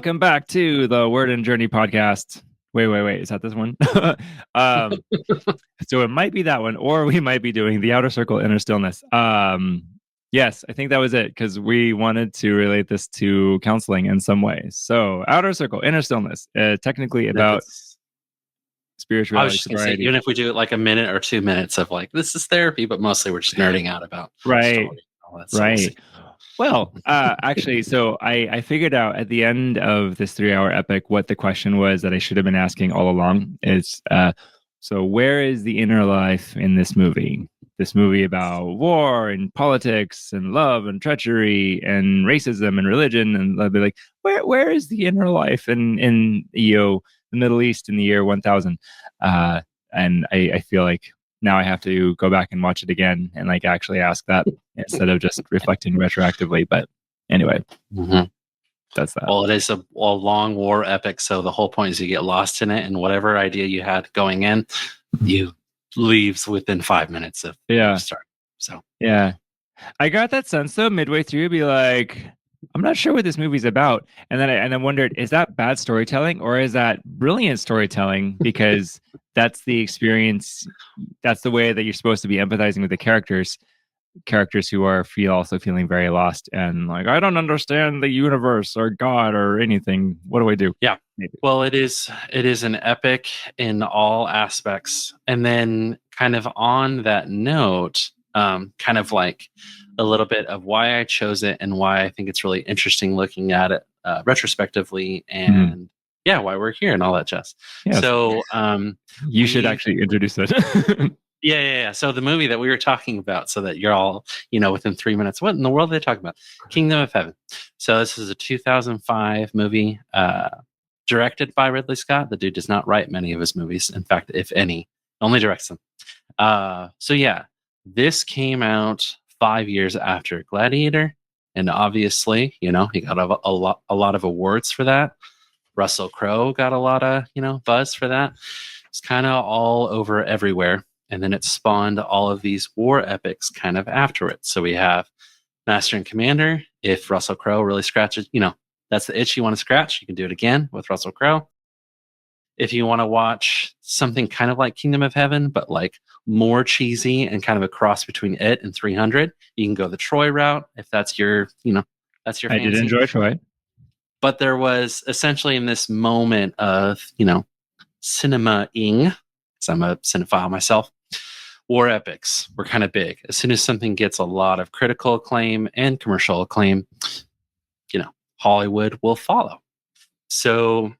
welcome back to the Word and Journey podcast. Wait. Is that this one? um, so it might be that one, or we might be doing the Outer Circle, Inner Stillness. Yes, I think that was it because we wanted to relate this to counseling in some ways. So Outer Circle, Inner Stillness, technically about spirituality. I was just going to say, even if we do it like a minute or 2 minutes of like, this is therapy, but mostly we're just nerding out about right. Well, actually, so I figured out at the end of this 3-hour epic what the question was that I should have been asking all along is, so where is the inner life in this movie? This movie about war and politics and love and treachery and racism and religion, and I'd be like, where is the inner life in the Middle East in the year 1000? And I feel like now I have to go back and watch it again and like actually ask that instead of just reflecting retroactively. But anyway, that's that. Well, it is a long war epic, so the whole point is you get lost in it, and whatever idea you had going in, you leaves within 5 minutes of start. So yeah, I got that sense though midway through, be like, I'm not sure what this movie's about, and then I wondered, is that bad storytelling or is that brilliant storytelling? Because that's the experience. That's the way that you're supposed to be empathizing with the characters who are also feeling very lost and like, I don't understand the universe or God or anything. What do I do? Yeah. Maybe. Well, it is an epic in all aspects. And then kind of on that note, kind of like a little bit of why I chose it and why I think it's really interesting looking at it retrospectively and why we're here and all that jazz. Yes. So you should actually introduce it. Yeah. So the movie that we were talking about, so that you're all, within 3 minutes, what in the world are they talking about? Kingdom of Heaven. So this is a 2005 movie directed by Ridley Scott. The dude does not write many of his movies. In fact, if any, only directs them. So yeah, this came out 5 years after Gladiator. And obviously, he got a lot of awards for that. Russell Crowe got a lot of, buzz for that. It's kind of all over everywhere. And then it spawned all of these war epics kind of after it. So we have Master and Commander. If Russell Crowe really scratches, that's the itch you want to scratch, you can do it again with Russell Crowe. If you want to watch something kind of like Kingdom of Heaven, but like more cheesy and kind of a cross between it and 300, you can go the Troy route. If that's your, that's your fancy. I did enjoy Troy. But there was essentially in this moment of, cinema-ing, because I'm a cinephile myself, war epics were kind of big. As soon as something gets a lot of critical acclaim and commercial acclaim, Hollywood will follow. So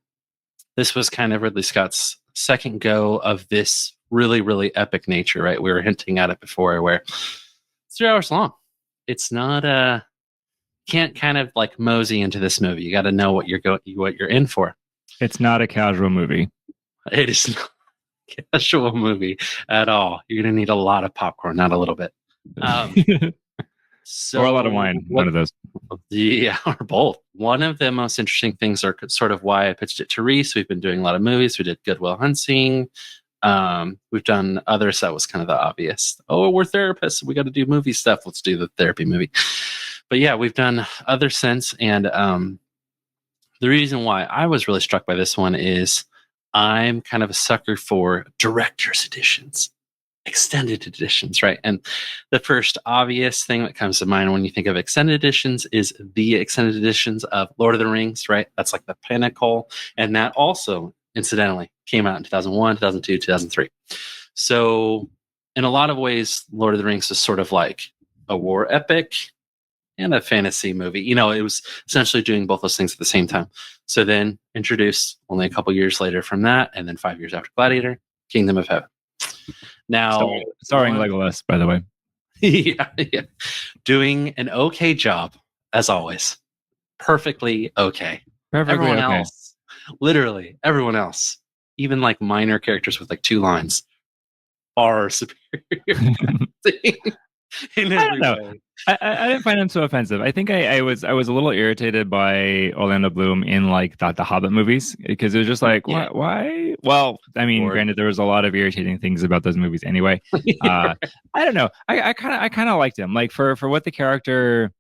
this was kind of Ridley Scott's second go of this really, really epic nature, right? We were hinting at it before where it's 3 hours long. It's not can't kind of like mosey into this movie. You got to know what you're in for. It's not a casual movie. It is not a casual movie at all. You're going to need a lot of popcorn, not a little bit. Or a lot of wine. One of those. Yeah, or both. One of the most interesting things are sort of why I pitched it to Rhys. We've been doing a lot of movies. We did Good Will Hunting. We've done others. That was kind of the obvious. Oh, we're therapists. We got to do movie stuff. Let's do the therapy movie. But yeah, we've done other since. And the reason why I was really struck by this one is I'm kind of a sucker for director's editions, extended editions, right? And the first obvious thing that comes to mind when you think of extended editions is the extended editions of Lord of the Rings, right? That's like the pinnacle. And that also, incidentally, came out in 2001, 2002, 2003. So in a lot of ways, Lord of the Rings is sort of like a war epic and a fantasy movie. It was essentially doing both those things at the same time. So then introduced only a couple years later from that, and then 5 years after Gladiator, Kingdom of Heaven. Now, starring Legolas, by the way. yeah. Doing an okay job, as always. Perfectly okay. Everyone else, literally everyone else, even like minor characters with like 2 lines, are superior. I don't know. I didn't find him so offensive. I think I was a little irritated by Orlando Bloom in like the Hobbit movies because it was just like, why? Well, I mean, granted, there was a lot of irritating things about those movies anyway. I don't know. I kind of liked him, like for what the character.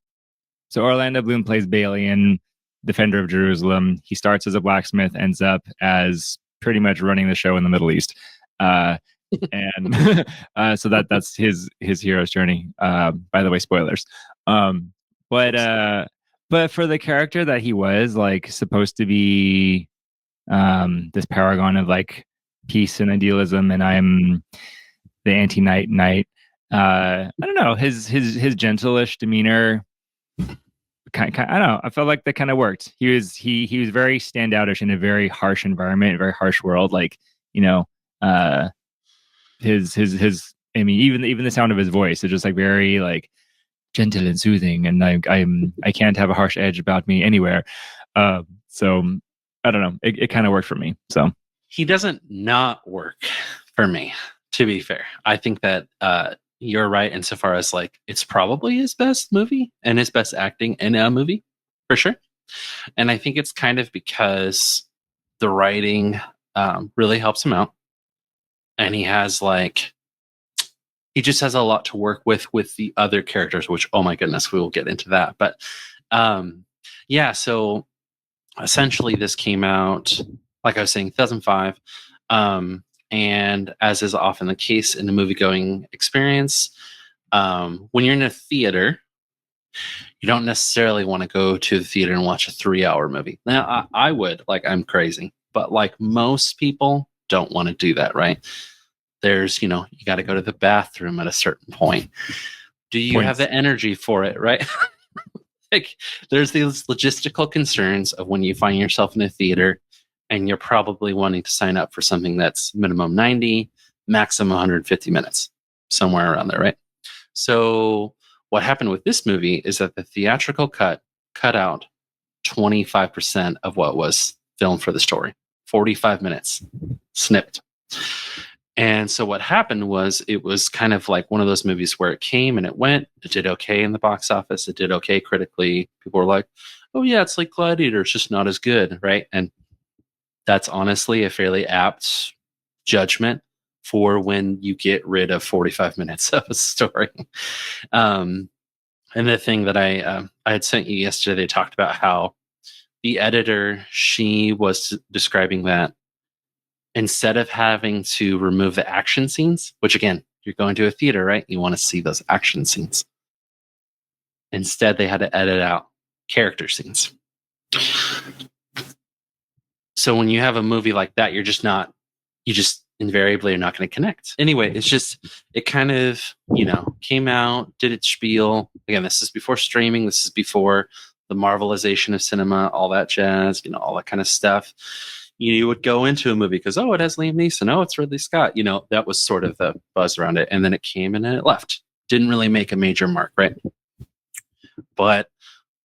So Orlando Bloom plays Balian. defender of Jerusalem. He starts as a blacksmith, ends up as pretty much running the show in the Middle East. And so that's his hero's journey. By the way, spoilers. But for the character that he was like supposed to be this paragon of like peace and idealism, and I'm the anti-knight. I don't know, his gentleish demeanor. I don't know. I felt like that kind of worked. He was very standoutish in a very harsh environment, a very harsh world. Like, you know, his. I mean, even the sound of his voice is just like very like gentle and soothing, and I can't have a harsh edge about me anywhere. So I don't know. It kind of worked for me. So he doesn't not work for me. To be fair, I think that you're right insofar as like it's probably his best movie and his best acting in a movie for sure. And I think it's kind of because the writing really helps him out, and he just has a lot to work with the other characters, which, oh my goodness, we will get into that. But yeah, so essentially this came out, like I was saying, 2005. And as is often the case in the movie-going experience, when you're in a theater, you don't necessarily want to go to the theater and watch a 3-hour movie. Now, I would, like, I'm crazy, but like most people don't want to do that, right? There's, you got to go to the bathroom at a certain point. Do you have the energy for it, right? Like, there's these logistical concerns of when you find yourself in a theater and you're probably wanting to sign up for something that's minimum 90, maximum 150 minutes, somewhere around there, right? So what happened with this movie is that the theatrical cut out 25% of what was filmed for the story. 45 minutes snipped. And so what happened was it was kind of like one of those movies where it came and it went. It did okay in the box office. It did okay critically. People were like, oh yeah, it's like Gladiator. It's just not as good, right? And that's honestly a fairly apt judgment for when you get rid of 45 minutes of a story. And the thing that I had sent you yesterday, they talked about how the editor, she was describing that instead of having to remove the action scenes, which again, you're going to a theater, right? You want to see those action scenes. Instead, they had to edit out character scenes. So when you have a movie like that, you just invariably are not going to connect. Anyway, it kind of, came out, did its spiel. Again, this is before streaming. This is before the marvelization of cinema, all that jazz, all that kind of stuff. You would go into a movie because, oh, it has Liam Neeson. Oh, it's Ridley Scott. That was sort of the buzz around it. And then it came and then it left. Didn't really make a major mark, right? But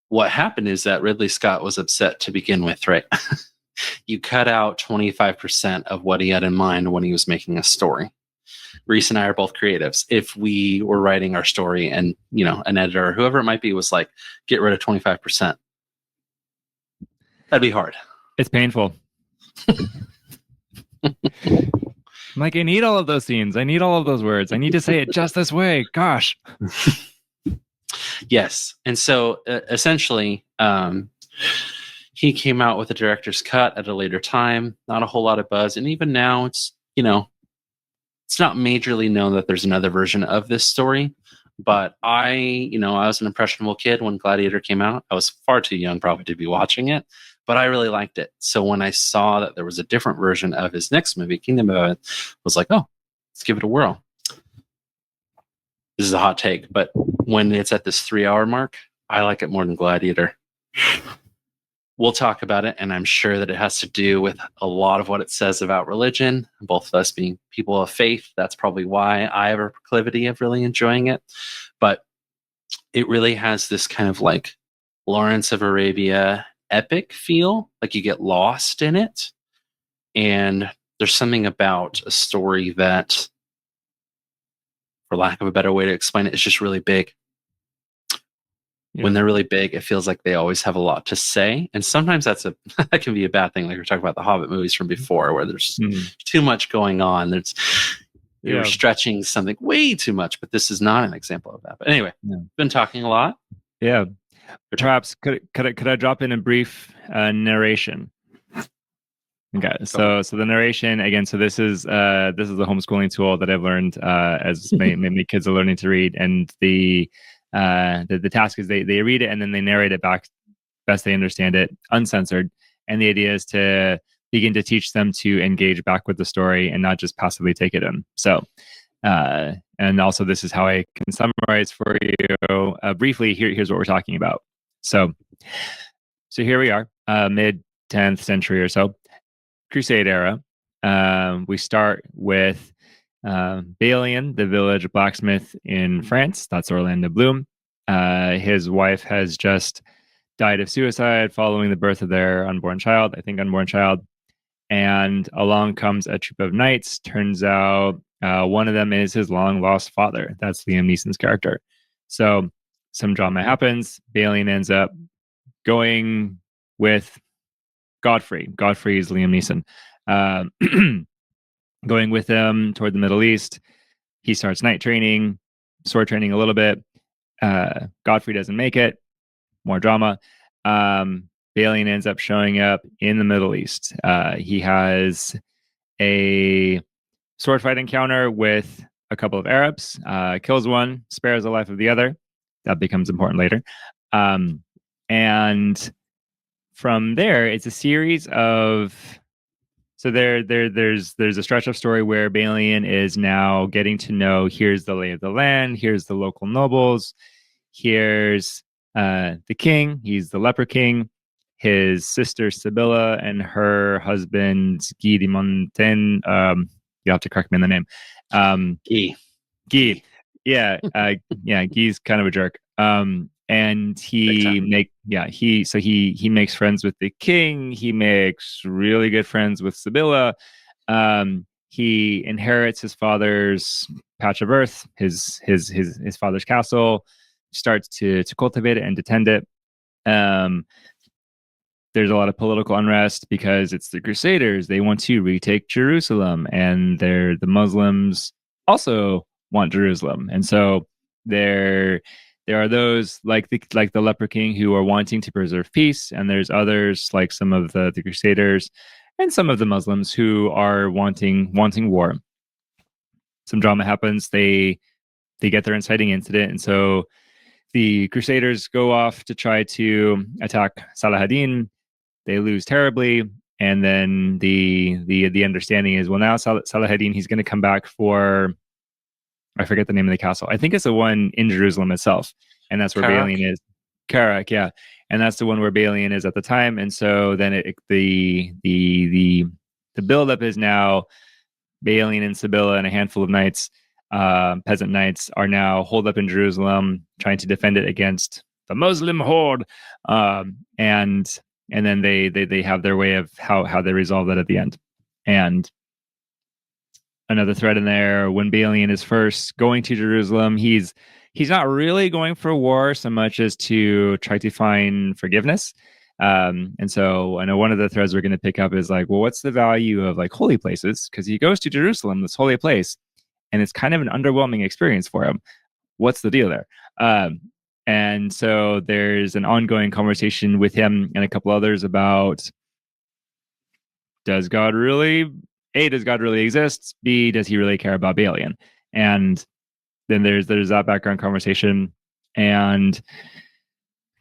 what happened is that Ridley Scott was upset to begin with, right? You cut out 25% of what he had in mind when he was making a story. Rhys and I are both creatives. If we were writing our story and, an editor or whoever it might be was like, get rid of 25%, that'd be hard. It's painful. I'm like, I need all of those scenes. I need all of those words. I need to say it just this way. Gosh. Yes. And so essentially, he came out with a director's cut at a later time, not a whole lot of buzz. And even now it's not majorly known that there's another version of this story. But I was an impressionable kid when Gladiator came out. I was far too young probably to be watching it, but I really liked it. So when I saw that there was a different version of his next movie, Kingdom of Heaven, I was like, oh, let's give it a whirl. This is a hot take, but when it's at this 3-hour mark, I like it more than Gladiator. We'll talk about it, and I'm sure that it has to do with a lot of what it says about religion, both of us being people of faith. That's probably why I have a proclivity of really enjoying it. But it really has this kind of like Lawrence of Arabia epic feel, like you get lost in it. And there's something about a story that, for lack of a better way to explain it, is just really big. Yeah. When they're really big, it feels like they always have a lot to say. And sometimes that can be a bad thing. Like we were talking about the Hobbit movies from before, where there's too much going on. You're stretching something way too much, but this is not an example of that. But anyway, been talking a lot. Yeah. Perhaps could I drop in a brief narration? Okay, so the narration again. So this is a homeschooling tool that I've learned as many kids are learning to read, and the task is they read it and then they narrate it back best they understand it, uncensored. And the idea is to begin to teach them to engage back with the story and not just passively take it in. So, and also this is how I can summarize for you briefly. Here's what we're talking about. So here we are, mid 10th century or so. Crusade era. We start with Balian, the village blacksmith in France. That's Orlando Bloom. His wife has just died of suicide following the birth of their unborn child. And along comes a troop of knights. Turns out one of them is his long lost father. That's Liam Neeson's character. So some drama happens. Balian ends up going with Godfrey. Godfrey is Liam Neeson. Going with them toward the Middle East. He starts knight training, sword training a little bit. Godfrey doesn't make it. More drama. Balian ends up showing up in the Middle East. He has a sword fight encounter with a couple of Arabs, kills one, spares the life of the other. That becomes important later. And from there, it's a series of... So there's a stretch of story where Balian is now getting to know, here's the lay of the land, here's the local nobles, here's the king, he's the leper king, his sister Sibylla and her husband Guy de Montaigne. You have to correct me on the name. Guy. Yeah, Guy's kind of a jerk. And he makes friends with the king. He makes really good friends with Sibylla. He inherits his father's patch of earth, his father's castle, starts to cultivate it and to tend it. There's a lot of political unrest because it's the Crusaders. They want to retake Jerusalem, and the Muslims also want Jerusalem. And so there are those like the leper king who are wanting to preserve peace, and there's others like some of the Crusaders and some of the Muslims who are wanting war. Some drama happens. They get their inciting incident, and so the Crusaders go off to try to attack Saladin. They lose terribly, and then the understanding is, well, now Saladin, he's going to come back for, I forget the name of the castle. I think it's the one in Jerusalem itself, and that's where Balian is. Karak, yeah, and that's the one where Balian is at the time. And so then the buildup is now Balian and Sibylla and a handful of knights, peasant knights, are now holed up in Jerusalem, trying to defend it against the Muslim horde, and then they have their way of how they resolve that at the end. And another thread in there, when Balian is first going to Jerusalem, he's not really going for war so much as to try to find forgiveness. And so I know one of the threads we're going to pick up is like, well, what's the value of like holy places? Because he goes to Jerusalem, this holy place, and it's kind of an underwhelming experience for him. What's the deal there? And so there's an ongoing conversation with him and a couple others about, does God really exist? B, does he really care about Balian? And then there's that background conversation and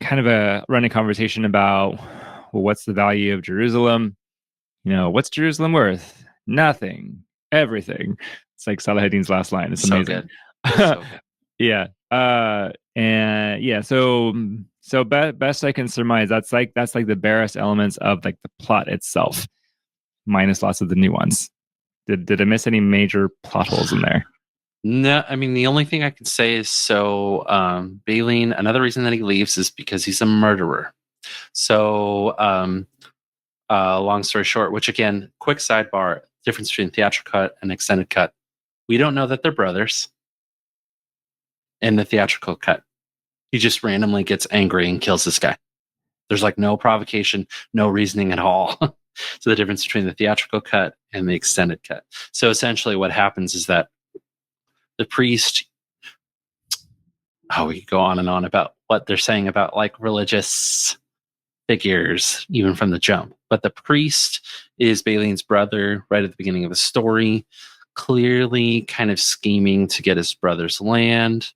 kind of a running conversation about, well, what's the value of Jerusalem? What's Jerusalem worth? Nothing. Everything. It's like Saladin's last line. It's amazing. So good. Yeah. And yeah, so best I can surmise, that's like the barest elements of like the plot itself, minus lots of the nuance. Did I miss any major plot holes in there? No, I mean, the only thing I can say is, so Balian, another reason that he leaves is because he's a murderer. So long story short, which again, quick sidebar, difference between theatrical cut and extended cut. We don't know that they're brothers. In the theatrical cut, he just randomly gets angry and kills this guy. There's like no provocation, no reasoning at all. So the difference between the theatrical cut and the extended cut. So essentially what happens is that the priest, we could go on and on about what they're saying about like religious figures, even from the jump. But the priest is Balian's brother right at the beginning of the story, clearly kind of scheming to get his brother's land.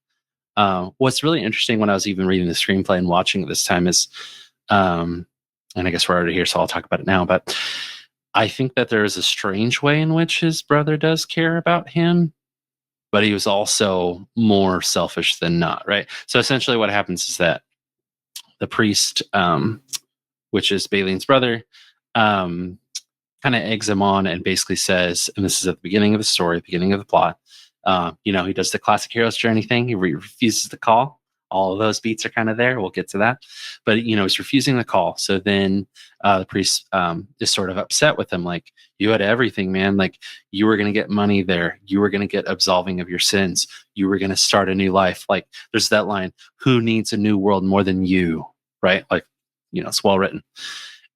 What's really interesting when I was even reading the screenplay and watching it this time is, and I guess we're already here, so I'll talk about it now, but I think that there is a strange way in which his brother does care about him, but he was also more selfish than not, right? So essentially what happens is that the priest, which is Balian's brother, kind of eggs him on and basically says, and this is at the beginning of the story, beginning of the plot, he does the classic hero's journey thing. He refuses the call. All of those beats are kind of there. We'll get to that. But, he's refusing the call. So then the priest is sort of upset with him. Like, you had everything, man. Like, you were going to get money there. You were going to get absolving of your sins. You were going to start a new life. Like, there's that line, who needs a new world more than you? Right? Like, it's well written.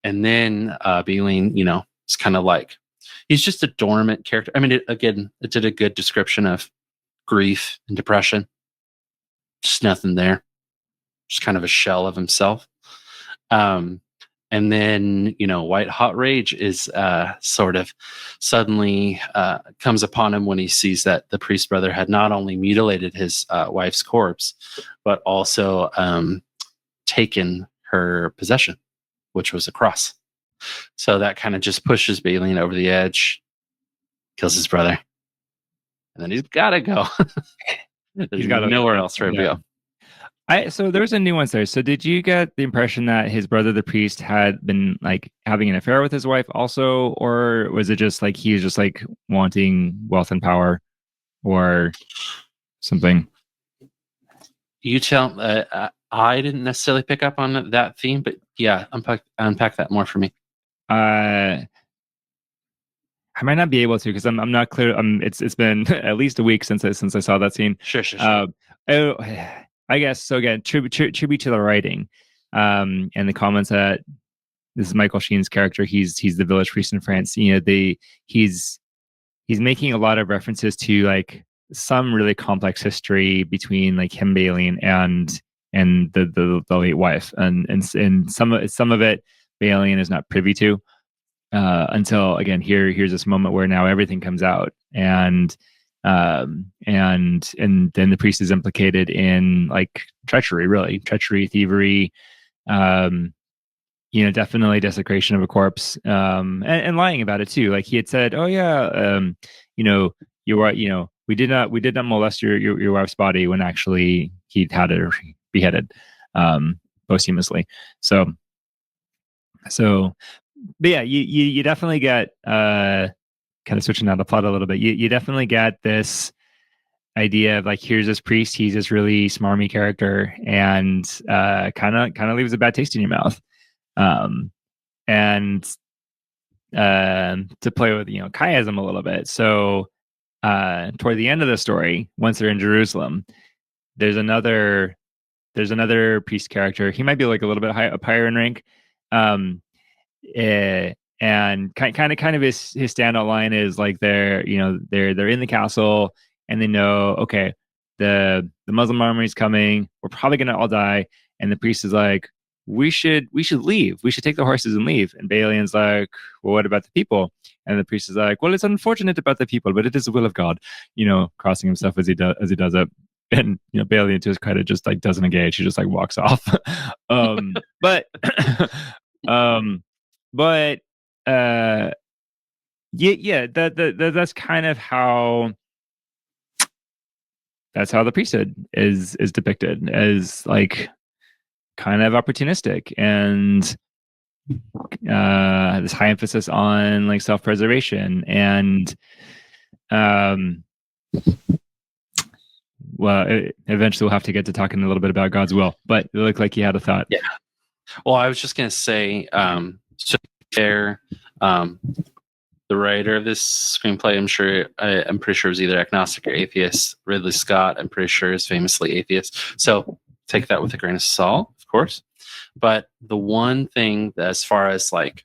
And then Balian, it's kind of like, he's just a dormant character. I mean, it did a good description of grief and depression. Just nothing there. Just kind of a shell of himself. And then, white hot rage is sort of suddenly comes upon him when he sees that the priest brother had not only mutilated his wife's corpse, but also taken her possession, which was a cross. So that kind of just pushes Balian over the edge, kills his brother, and then he's got to go. There's nowhere else for him to go. So there's a nuance there. So did you get the impression that his brother, the priest, had been like having an affair with his wife also, or was it just like he was just like wanting wealth and power, or something? You tell. I didn't necessarily pick up on that theme, but yeah, unpack that more for me. I might not be able to because I'm not clear. It's been at least a week since I saw that scene. Sure. I guess so. Again, tribute to the writing, and the comments that this is Michael Sheen's character. He's the village priest in France. He's making a lot of references to like some really complex history between like him, Balian, and the late wife, and some of it Balian is not privy to until again here's this moment where now everything comes out, and then the priest is implicated in like treachery, thievery, definitely desecration of a corpse, and lying about it too. Like he had said, oh yeah, you are, we did not molest your wife's body, when actually he'd had her beheaded posthumously. So but yeah, you definitely get kind of switching out the plot a little bit. You definitely get this idea of like, here's this priest, he's this really smarmy character, and kind of leaves a bad taste in your mouth. And to play with chiasm a little bit. So toward the end of the story, once they're in Jerusalem, there's another priest character. He might be like a little bit higher in rank. And kind of his standout line is like they're in the castle, and they know, okay, the Muslim army is coming, we're probably gonna all die, and the priest is like, we should leave, we should take the horses and leave. And Balian's like, well, what about the people? And the priest is like, well, it's unfortunate about the people, but it is the will of God, crossing himself as he does it. And Balian, to his credit, just like doesn't engage. He just like walks off. But yeah, that's kind of how the priesthood is depicted, as like kind of opportunistic, and this high emphasis on like self-preservation, and eventually we'll have to get to talking a little bit about God's will, but it looked like you had a thought. Yeah. Well, I was just going to say, so there, the writer of this screenplay, I'm pretty sure is either agnostic or atheist. Ridley Scott, I'm pretty sure, is famously atheist. So take that with a grain of salt, of course. But the one thing that, as far as like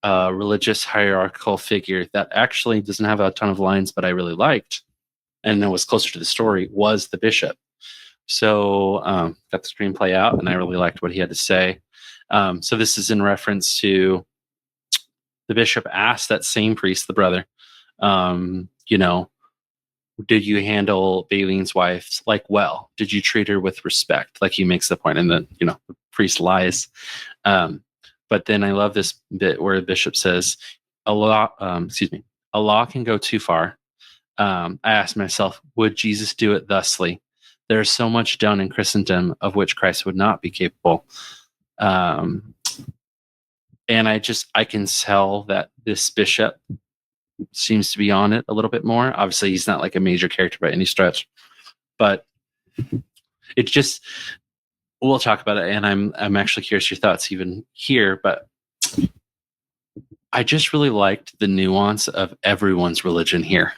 a religious hierarchical figure that actually doesn't have a ton of lines, but I really liked, and it was closer to the story, was the bishop. So got the screenplay out, and I really liked what he had to say. So this is in reference to the bishop asked that same priest, the brother, you know, did you handle Balian's wife like well? Did you treat her with respect? Like he makes the point, and then the priest lies. But then I love this bit where the bishop says, "Allah, Allah can go too far." I asked myself, would Jesus do it thusly? There is so much done in Christendom of which Christ would not be capable. And I can tell that this bishop seems to be on it a little bit more. Obviously, he's not like a major character by any stretch, but it just, we'll talk about it. And I'm actually curious your thoughts even here, but I just really liked the nuance of everyone's religion here.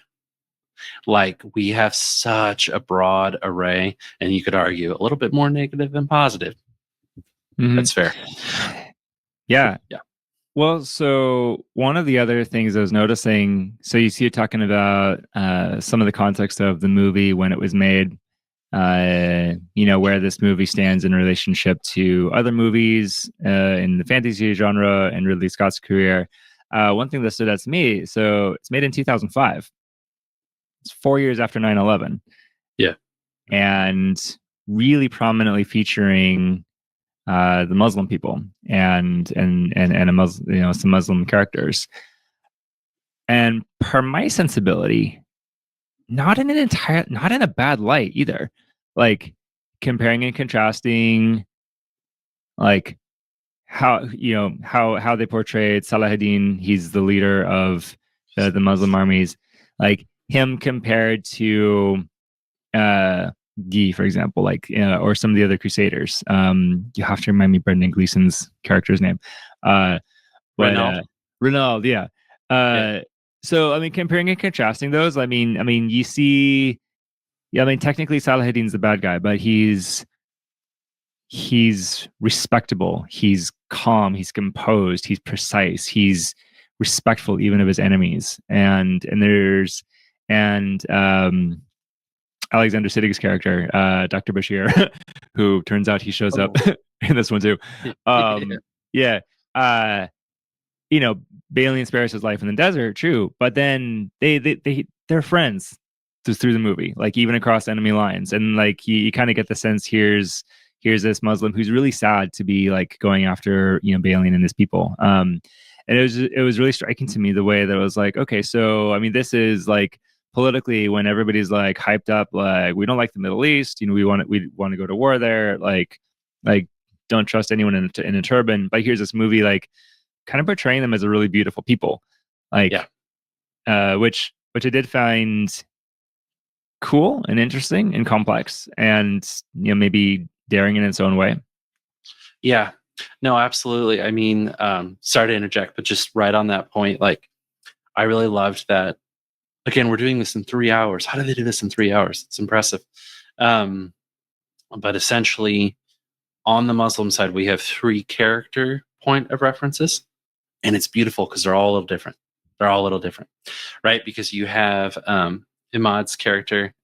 Like, we have such a broad array, and you could argue a little bit more negative than positive. Mm-hmm. That's fair. Yeah. Well, so one of the other things I was noticing, so you see you talking about some of the context of the movie when it was made, where this movie stands in relationship to other movies in the fantasy genre and Ridley Scott's career. One thing that stood out to me, so it's made in 2005. It's 4 years after 9/11. Yeah. And really prominently featuring the Muslim people and a Muslim, some Muslim characters. And per my sensibility, not in a bad light either. Like, comparing and contrasting, like how they portrayed Salahuddin. He's the leader of the Muslim armies. Like him compared to Guy, for example, or some of the other Crusaders. You have to remind me Brendan Gleeson's character's name. Renaud, yeah. So I mean, comparing and contrasting those, I mean, you see, technically Salahuddin's the bad guy, but he's respectable, he's calm, he's composed, he's precise, he's respectful even of his enemies, and Alexander Siddig's character, Dr. Bashir, who turns out he shows up in this one too. Balian spares his life in the desert, true, but then they're friends through the movie, like even across enemy lines, and like you kind of get the sense here's this Muslim who's really sad to be like going after Balian and his people. And it was really striking to me the way that it was like, okay, so I mean, this is like politically when everybody's like hyped up, like we don't like the Middle East, we want to go to war there, like don't trust anyone in a turban. But here's this movie like kind of portraying them as a really beautiful people, like which I did find cool and interesting and complex, and maybe daring in its own way. Yeah, no, absolutely. I mean, sorry to interject, but just right on that point, like I really loved that. Again, we're doing this in 3 hours. How did they do this in 3 hours? It's impressive. But essentially, on the Muslim side, we have 3 character point of references, and it's beautiful because they're all a little different. Right? Because you have Imad's character,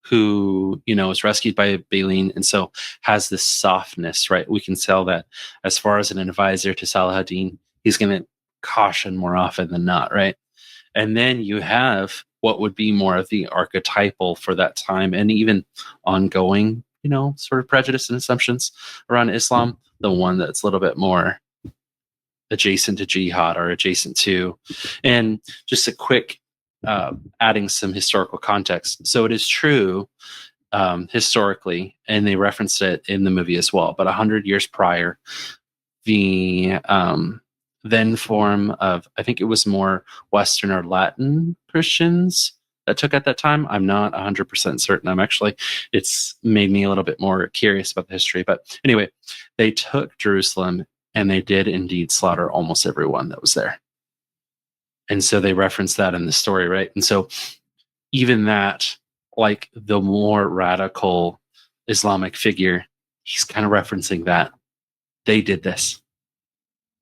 who is rescued by Balian, and so has this softness. Right? We can tell that as far as an advisor to Salahuddin, he's going to caution more often than not. Right? And then you have what would be more of the archetypal for that time and even ongoing, sort of prejudice and assumptions around Islam, the one that's a little bit more adjacent to jihad or adjacent to. And just a quick adding some historical context. So it is true historically, and they referenced it in the movie as well, but 100 years prior, the then form of, I think it was more Western or Latin Christians that took at that time. I'm not 100% certain. It's made me a little bit more curious about the history. But anyway, they took Jerusalem and they did indeed slaughter almost everyone that was there. And so they referenced that in the story, right? And so even that, like the more radical Islamic figure, he's kind of referencing that. They did this.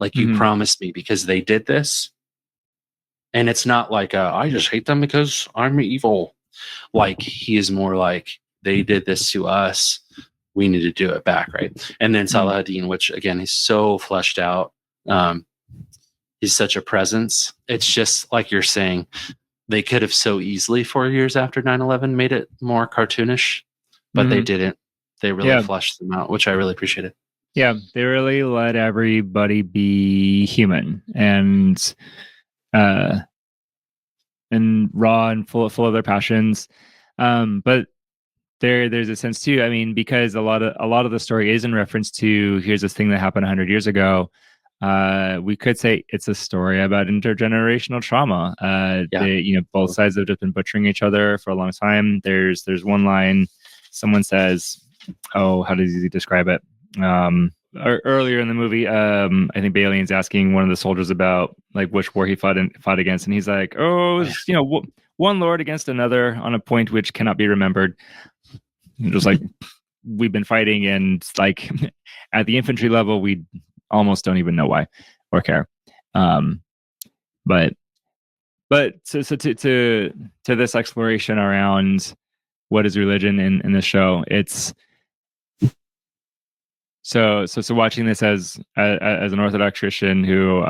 Like you promised me because they did this. And it's not like, I just hate them because I'm evil. Like he is more like, they did this to us, we need to do it back, right? And then Saladin, which again, he's so fleshed out. He's such a presence. It's just like you're saying, they could have so easily 4 years after 9/11 made it more cartoonish, but they didn't. They really fleshed them out, which I really appreciated. Yeah, they really let everybody be human and raw and full of their passions. But there's a sense too. I mean, because a lot of the story is in reference to here's this thing that happened 100 years ago. We could say it's a story about intergenerational trauma. Both sides have just been butchering each other for a long time. There's one line someone says, oh, how does he describe it? Earlier in the movie, I think Balian's asking one of the soldiers about like which war he fought against, and he's like, "Oh, one lord against another on a point which cannot be remembered." And just like we've been fighting, and like at the infantry level, we almost don't even know why or care. But so to this exploration around what is religion in this show, it's. So watching this as an Orthodox Christian who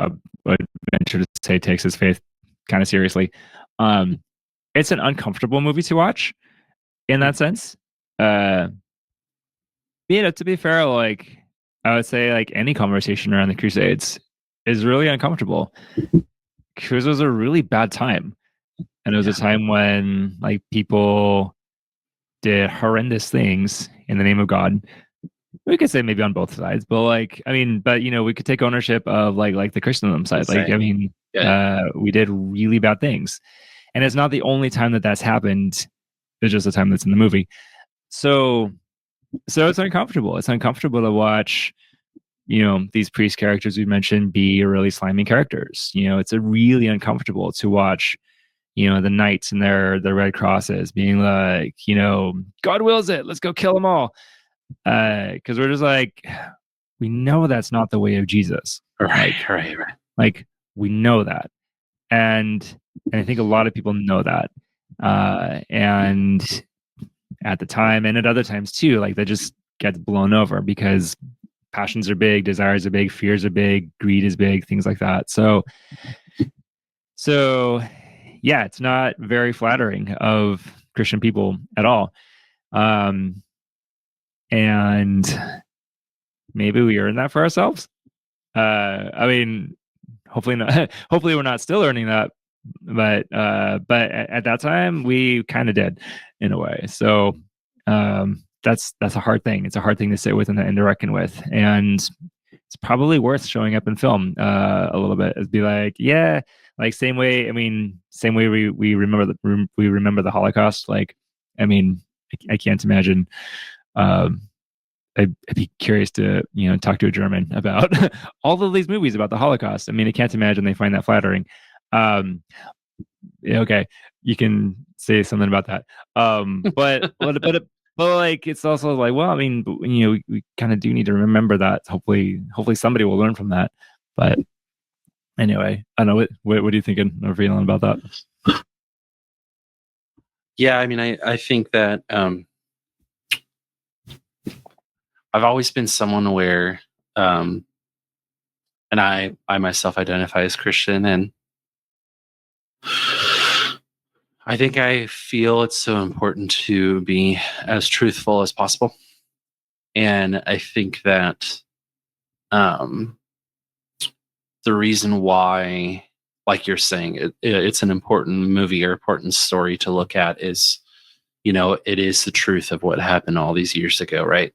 would venture to say takes his faith kind of seriously, it's an uncomfortable movie to watch in that sense. To be fair, like I would say, like any conversation around the Crusades is really uncomfortable because it was a really bad time, and it was a time when like people did horrendous things in the name of God. We could say maybe on both sides, but like, I mean, but we could take ownership of like the Christendom side. Like, I mean, we did really bad things, and it's not the only time that's happened. It's just the time that's in the movie. So it's uncomfortable. It's uncomfortable to watch, these priest characters we mentioned be really slimy characters. It's a really uncomfortable to watch, the knights and their red crosses being like, God wills it. Let's go kill them all. Because we're just like, we know that's not the way of Jesus. Right. Like we know that, and I think a lot of people know that. And at the time, and at other times too, like that just gets blown over because passions are big, desires are big, fears are big, greed is big, things like that. So yeah, it's not very flattering of Christian people at all. And maybe we earn that for ourselves. I mean, hopefully not. Hopefully, we're not still earning that. But at that time, we kind of did, in a way. So that's a hard thing. It's a hard thing to sit with and to reckon with. And it's probably worth showing up in film a little bit. Is be like, yeah, like same way. I mean, same way we remember the Holocaust. Like, I mean, I can't imagine. I'd be curious to talk to a German about all of these movies about the Holocaust. I mean, I can't imagine they find that flattering. Okay, you can say something about that. But like it's also like, well, I mean, we kind of do need to remember that. Hopefully somebody will learn from that. But anyway, I don't know what are you thinking or feeling about that? Yeah, I mean, I think that I've always been someone where, and I myself identify as Christian, and I think I feel it's so important to be as truthful as possible. And I think that the reason why, like you're saying, it's an important movie or important story to look at is, it is the truth of what happened all these years ago, right?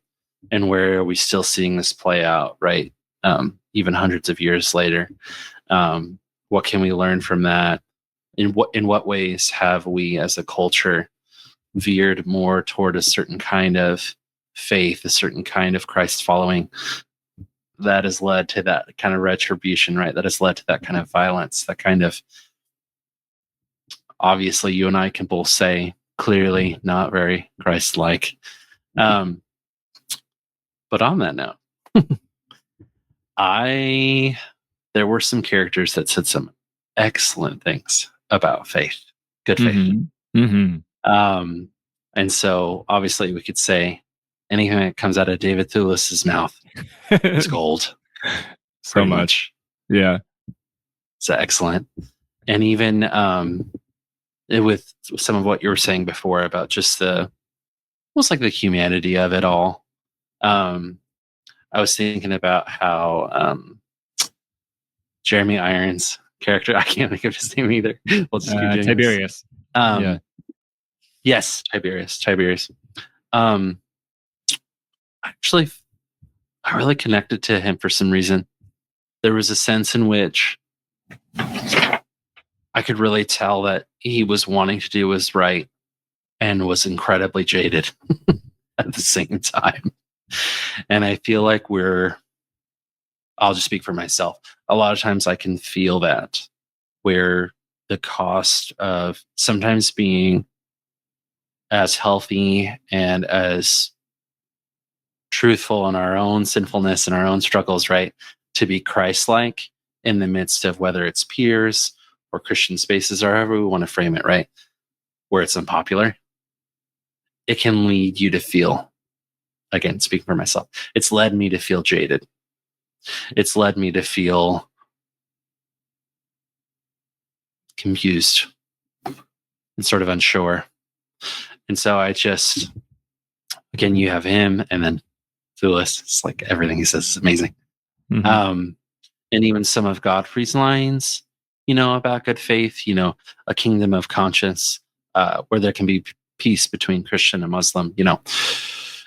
And where are we still seeing this play out, right? Even hundreds of years later. What can we learn from that? In what ways have we as a culture veered more toward a certain kind of faith, a certain kind of Christ following that has led to that kind of retribution, right? That has led to that kind of violence, that kind of, obviously you and I can both say clearly not very Christ-like. But on that note, there were some characters that said some excellent things about faith, good faith. Mm-hmm. Mm-hmm. And so obviously we could say anything that comes out of David Thewlis's mouth is gold. So much. Yeah. It's excellent. And even with some of what you were saying before about just almost like the humanity of it all. I was thinking about how Jeremy Irons' character, I can't think of his name either. We'll just keep doing Tiberius. Yeah. Yes, Tiberius. Actually, I really connected to him for some reason. There was a sense in which I could really tell that he was wanting to do what's right and was incredibly jaded at the same time. And I feel like I'll just speak for myself. A lot of times I can feel that, where the cost of sometimes being as healthy and as truthful in our own sinfulness and our own struggles, right? To be Christ-like in the midst of whether it's peers or Christian spaces or however we want to frame it, right? Where it's unpopular. It can lead you to feel, again, speaking for myself, it's led me to feel jaded. It's led me to feel confused and sort of unsure. And so I just, again, you have him and then Thewlis. It's like everything he says is amazing. Mm-hmm. And even some of Godfrey's lines, about good faith, a kingdom of conscience, where there can be peace between Christian and Muslim,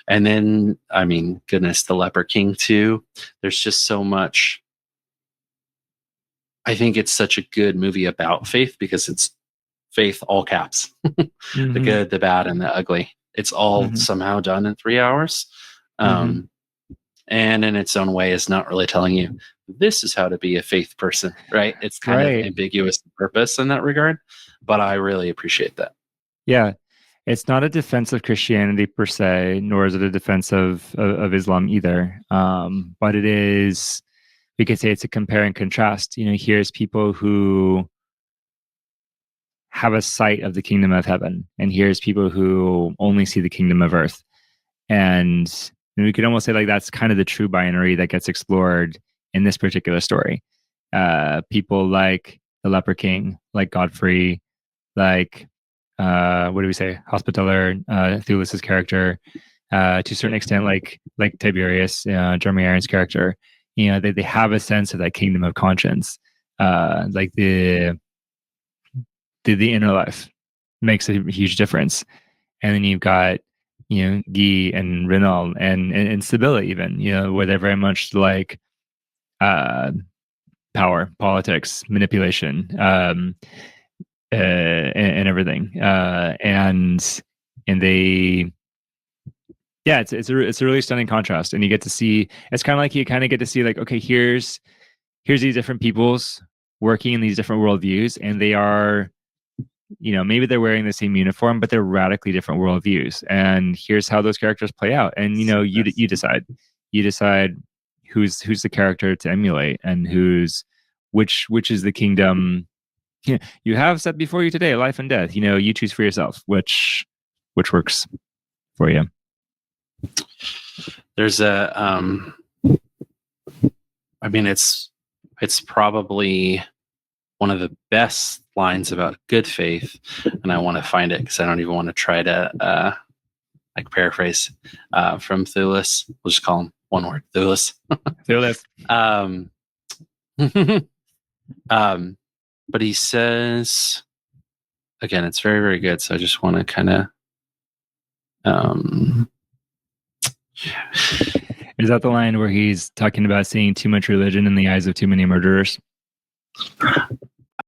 And then, goodness, the Leper King too. There's just so much. I think it's such a good movie about faith because it's faith, all caps, mm-hmm. The good, the bad, and the ugly. It's all mm-hmm. somehow done in 3 hours. Mm-hmm. And in its own way is not really telling you this is how to be a faith person, right? It's kind of ambiguous purpose in that regard, but I really appreciate that. Yeah. It's not a defense of Christianity per se, nor is it a defense of Islam either. But it is, we could say it's a compare and contrast. Here's people who have a sight of the kingdom of heaven, and here's people who only see the kingdom of earth. And we could almost say like that's kind of the true binary that gets explored in this particular story. People like the Leper King, like Godfrey, like what do we say? Hospitaller, Thewlis's character, to a certain extent, like Tiberius, Jeremy Irons' character. They have a sense of that kingdom of conscience, like the inner life makes a huge difference. And then you've got Guy and Renal and Sibylla even, where they're very much like power, politics, manipulation, and everything. And they, it's a really stunning contrast. And you get to see, it's kind of like you kind of get to see like, okay, here's these different peoples working in these different worldviews, and they are, maybe they're wearing the same uniform, but they're radically different worldviews. And here's how those characters play out. And you decide who's the character to emulate, and which is the kingdom you have set before you today, life and death. You choose for yourself which works for you. There's it's probably one of the best lines about good faith, and I want to find it because I don't even want to try to paraphrase from Thewlis. We'll just call him one word, Thewlis. Thewlis. But he says, again, it's very, very good. So I just want to kind of. Is that the line where he's talking about seeing too much religion in the eyes of too many murderers?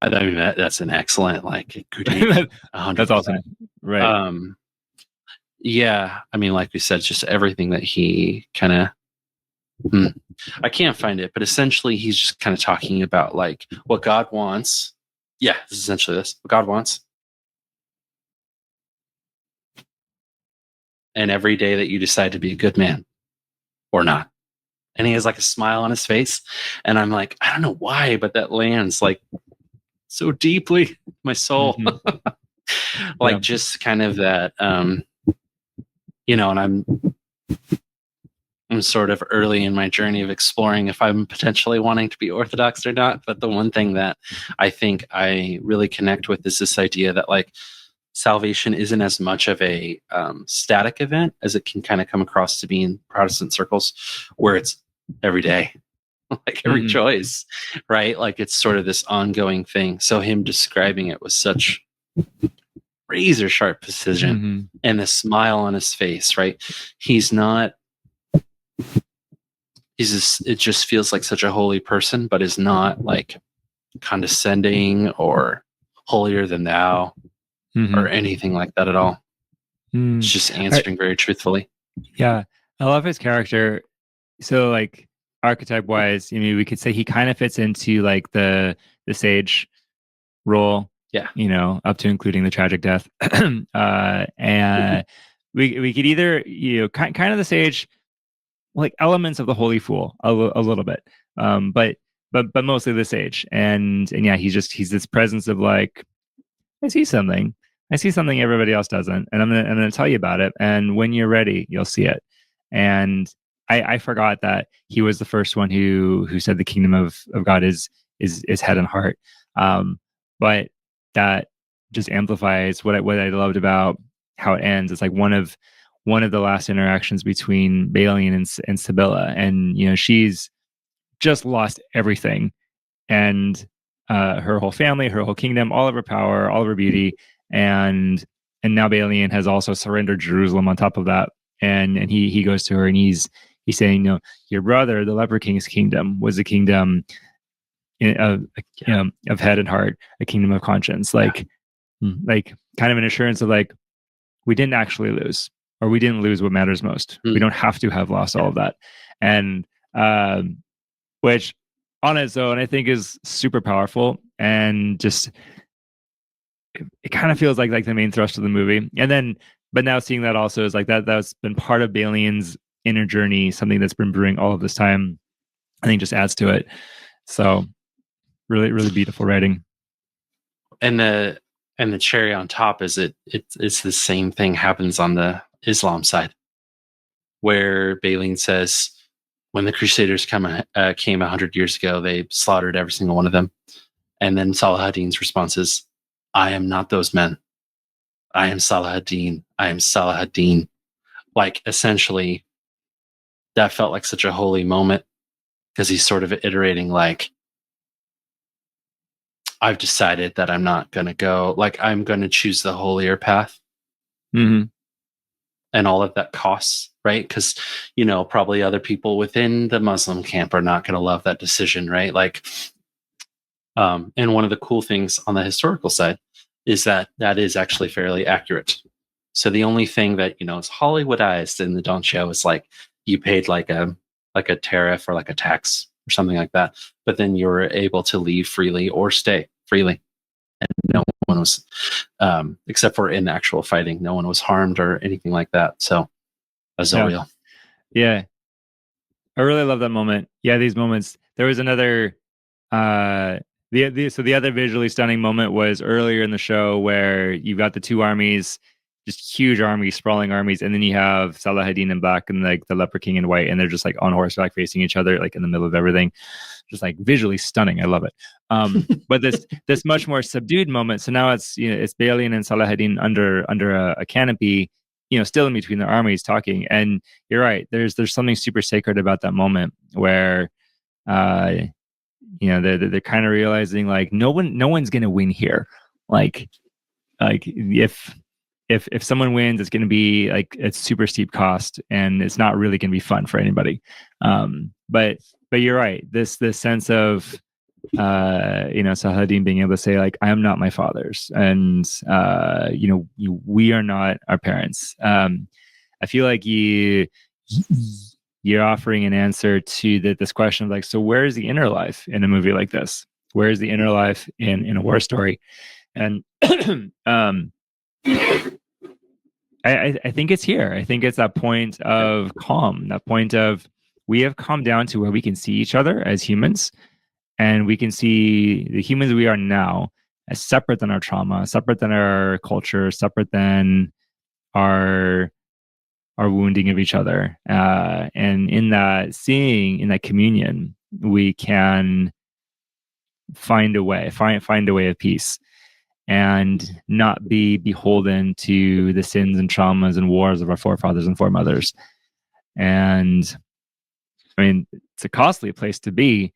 That's an excellent that's awesome, right? Yeah, like we said, just everything that he kind of. I can't find it, but essentially he's just kind of talking about like what God wants. Yeah, this is essentially this. What God wants. And every day that you decide to be a good man or not. And he has like a smile on his face. And I'm like, I don't know why, but that lands like so deeply in my soul. Mm-hmm. Just kind of that and I'm sort of early in my journey of exploring if I'm potentially wanting to be Orthodox or not. But the one thing that I think I really connect with is this idea that like salvation isn't as much of a static event as it can kind of come across to be in Protestant circles, where it's every day, like every choice, right? Like it's sort of this ongoing thing. So him describing it with such razor sharp precision and the smile on his face, right? It just feels like such a holy person, but is not like condescending or holier than thou or anything like that at all. It's just answering very truthfully. Yeah. I love his character. So like archetype wise, we could say he kind of fits into like the sage role. Yeah. Up to including the tragic death. And we could either, kind of the sage, like elements of the holy fool a little bit, but mostly the sage, and yeah, he's this presence of like, I see something everybody else doesn't, and I'm gonna tell you about it, and when you're ready, you'll see it. And I forgot that he was the first one who said the kingdom of God is head and heart, but that just amplifies what I loved about how it ends. It's like one of the last interactions between Balian and Sibylla, and she's just lost everything, and her whole family, her whole kingdom, all of her power, all of her beauty, and now Balian has also surrendered Jerusalem on top of that, and he goes to her and he's saying, your brother, the Leper King's kingdom was a kingdom of head and heart, a kingdom of conscience, like kind of an assurance of like, we didn't actually lose, or we didn't lose what matters most. We don't have to have lost all of that. And which on its own, I think is super powerful, and just, it kind of feels like the main thrust of the movie. And then, but now seeing that also is like that's been part of Balian's inner journey, something that's been brewing all of this time, I think just adds to it. So really, really beautiful writing. And the cherry on top is it's the same thing happens on the Islam side, where Balian says, when the Crusaders came 100 years ago, they slaughtered every single one of them. And then Salah ad-Din's response is, I am not those men. I am Salah ad-Din. I am Salah ad-Din. Like, essentially, that felt like such a holy moment, because he's sort of iterating like, I've decided that I'm not going to go, like, I'm going to choose the holier path. And all of that costs, right? Because, probably other people within the Muslim camp are not going to love that decision, right? Like, and one of the cool things on the historical side is that is actually fairly accurate. So the only thing that, is Hollywoodized in the Don't Show is like, you paid like a tariff or like a tax or something like that, but then you were able to leave freely or stay freely. And no one was, except for in actual fighting, no one was harmed or anything like that. So that's all real. Yeah. I really love that moment. Yeah, these moments. There was another, so the other visually stunning moment was earlier in the show, where you've got the two armies, just huge armies, sprawling armies, and then you have Salah ad-Din in black and like the Leper King in white, and they're just like on horseback facing each other, like in the middle of everything. Just like visually stunning. I love it. But this much more subdued moment. So now it's Balian and Salah ad-Din under a canopy, still in between their armies talking. And you're right. There's something super sacred about that moment where, they're kind of realizing like no one's gonna win here. Like if someone wins, it's gonna be like a super steep cost, and it's not really gonna be fun for anybody. But you're right. This sense of Salah ad-Din being able to say like, I am not my father's, and we are not our parents. I feel like you're offering an answer to this question of like, so where is the inner life in a movie like this? Where is the inner life in a war story? And I think it's here. I think it's that point of calm, that point of, we have calmed down to where we can see each other as humans, and we can see the humans we are now as separate than our trauma, separate than our culture, separate than our our wounding of each other. And in that communion, we can find a way of peace and not be beholden to the sins and traumas and wars of our forefathers and foremothers. And I mean, it's a costly place to be,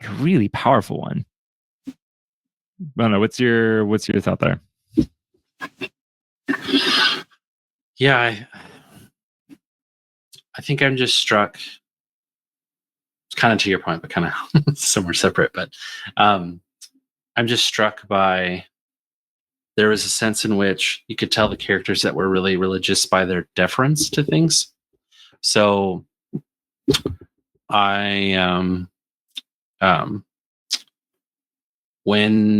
a really powerful one. I don't know. What's your thought there? Yeah, I think I'm just struck. It's kind of to your point, but kind of somewhere separate. But I'm just struck by, there was a sense in which you could tell the characters that were really religious by their deference to things. So when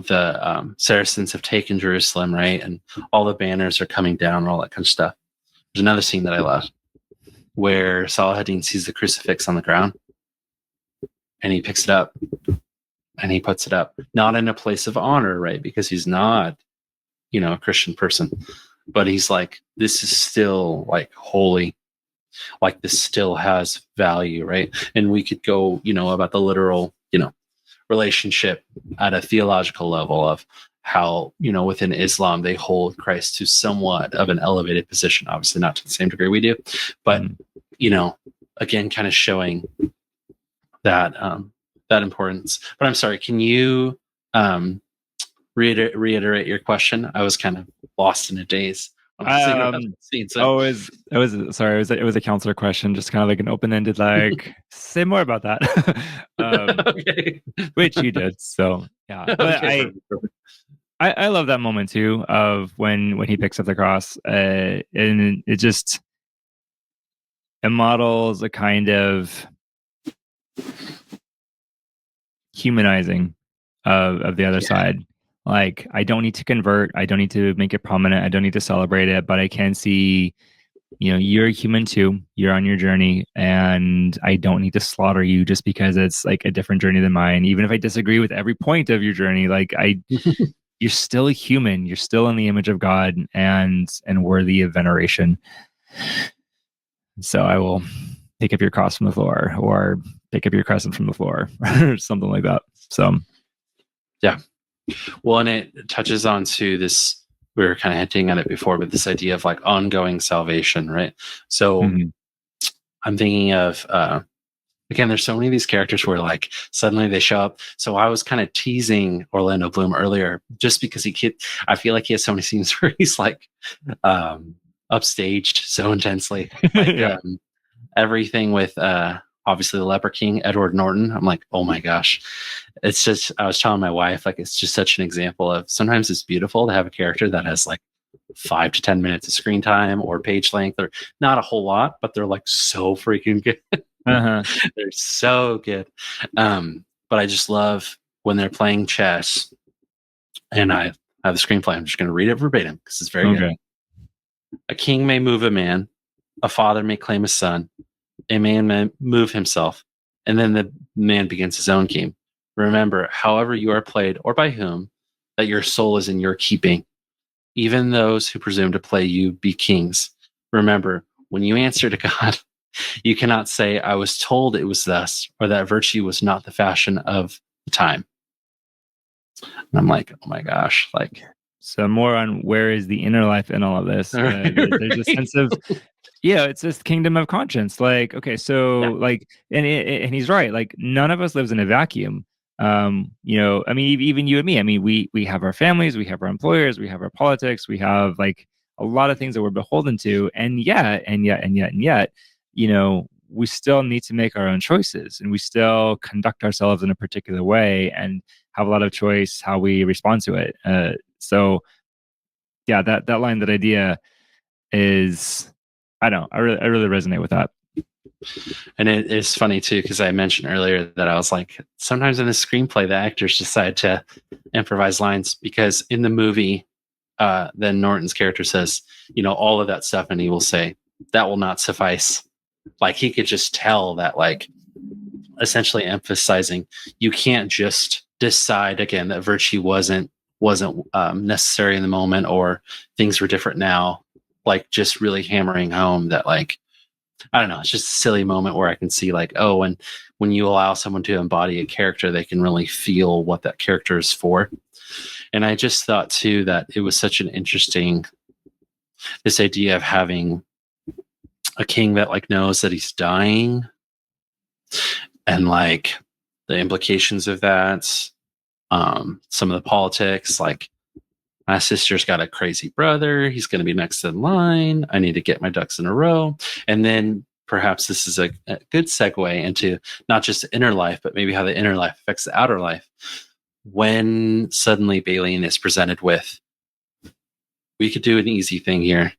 the Saracens have taken Jerusalem, right, and all the banners are coming down and all that kind of stuff, there's another scene that I love where Saladin sees the crucifix on the ground and he picks it up and he puts it up, not in a place of honor, right, because he's not a Christian person, but he's like, this is still like holy, like this still has value, right? And we could go about the literal relationship at a theological level of how within Islam they hold Christ to somewhat of an elevated position, obviously not to the same degree we do, but again, kind of showing that that importance. But I'm sorry, can you reiterate your question? I was kind of lost in a daze. It was a counselor question, just kind of like an open-ended, like, say more about that. Okay. Which you did, so yeah. But Okay, I love that moment too of when he picks up the cross, and it models a kind of humanizing of the other side. Like, I don't need to convert. I don't need to make it prominent. I don't need to celebrate it, but I can see, you're human too. You're on your journey, and I don't need to slaughter you just because it's like a different journey than mine. Even if I disagree with every point of your journey, like you're still a human. You're still in the image of God and worthy of veneration. So I will pick up your cross from the floor, or pick up your crescent from the floor, or something like that. So, yeah. Well, and it touches on to this, we were kind of hinting at it before, but this idea of like ongoing salvation, right? So I'm thinking of, again, there's so many of these characters where like suddenly they show up. So I was kind of teasing Orlando Bloom earlier, just because I feel like he has so many scenes where he's like upstaged so intensely. Like, everything with obviously the Leper King, Edward Norton. I'm like, oh my gosh. It's just, I was telling my wife, like, it's just such an example of, sometimes it's beautiful to have a character that has like 5 to 10 minutes of screen time or page length, or not a whole lot, but they're like so freaking good. They're so good. But I just love when they're playing chess, and I have the screenplay. I'm just going to read it verbatim because it's very good. A king may move a man, a father may claim a son, a man may move himself, and then the man begins his own game. Remember, however you are played, or by whom, that your soul is in your keeping. Even those who presume to play you be kings. Remember, when you answer to God, you cannot say, I was told it was thus, or that virtue was not the fashion of the time. And I'm like, oh my gosh, like. So more on where is the inner life in all of this. There's a sense of, it's this kingdom of conscience. Like, okay, so like, and he's right. Like, none of us lives in a vacuum. I mean, even you and me. I mean, we have our families, we have our employers, we have our politics, we have like a lot of things that we're beholden to, and yet, we still need to make our own choices, and we still conduct ourselves in a particular way, and have a lot of choice how we respond to it. So, yeah, that line, that idea is, I really resonate with that. And it's funny too, because I mentioned earlier that I was like, sometimes in the screenplay, the actors decide to improvise lines, because in the movie, then Norton's character says, all of that stuff, and he will say, that will not suffice. Like, he could just tell that, like, essentially emphasizing, you can't just decide again that virtue wasn't necessary in the moment, or things were different now. like just really hammering home that, like, I don't know, it's just a silly moment where I can see, like, oh, when you allow someone to embody a character, they can really feel what that character is for. And I just thought too that it was such an interesting, this idea of having a king that like knows that he's dying, and like the implications of that, some of the politics, like, my sister's got a crazy brother, he's going to be next in line, I need to get my ducks in a row. And then perhaps this is a good segue into not just the inner life, but maybe how the inner life affects the outer life. When suddenly Balian is presented with, we could do an easy thing here.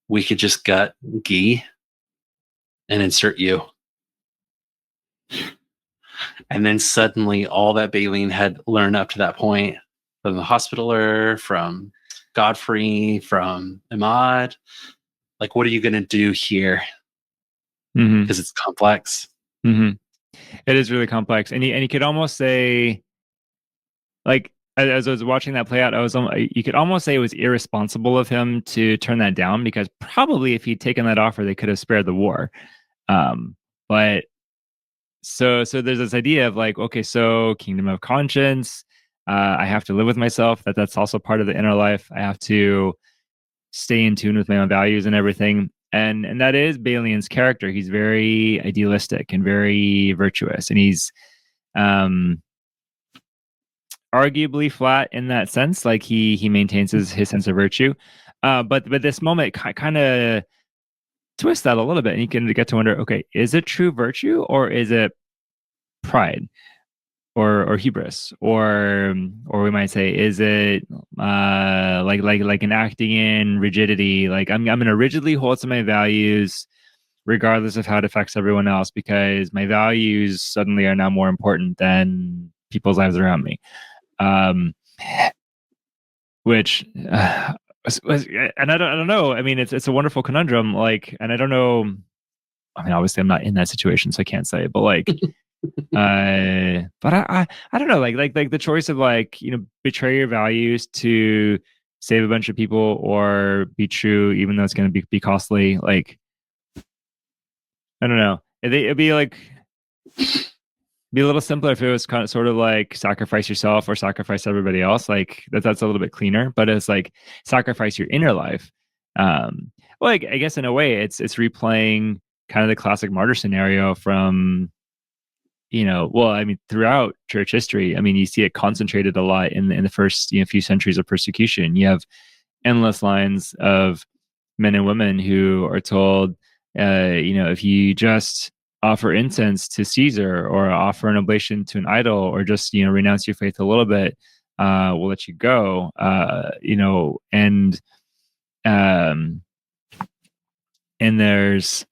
We could just gut Guy and insert you. And then suddenly all that Balian had learned up to that point, from the Hospitaller, from Godfrey, from Imad, like, what are you going to do here? Because it's complex. It is really complex. And you could almost say, like, as I was watching that play out, you could almost say it was irresponsible of him to turn that down, because probably if he'd taken that offer, they could have spared the war. But so there's this idea of like, okay, so kingdom of conscience, I have to live with myself. That's also part of the inner life. I have to stay in tune with my own values and everything. And that is Balian's character. He's very idealistic and very virtuous, and he's arguably flat in that sense. Like he maintains his sense of virtue, but this moment kind of twists that a little bit, and you can get to wonder, okay, is it true virtue, or is it pride, or hubris, or we might say, is it like an acting in rigidity? Like I'm going to rigidly hold to my values regardless of how it affects everyone else, because my values suddenly are now more important than people's lives around me. Which and I don't know. I mean, it's a wonderful conundrum. Like, and I don't know. I mean, obviously, I'm not in that situation, so I can't say. But like, but I don't know. Like the choice of, like, betray your values to save a bunch of people, or be true even though it's going to be costly. Like, I don't know. It'd be like, be a little simpler if it was kind of sort of like sacrifice yourself or sacrifice everybody else. Like that's a little bit cleaner, but it's like sacrifice your inner life. Well, like, I guess in a way it's replaying kind of the classic martyr scenario from, well, I mean, throughout church history. I mean, you see it concentrated a lot in the first few centuries of persecution. You have endless lines of men and women who are told, if you just offer incense to Caesar, or offer an oblation to an idol, or just renounce your faith a little bit, we'll let you go. And there's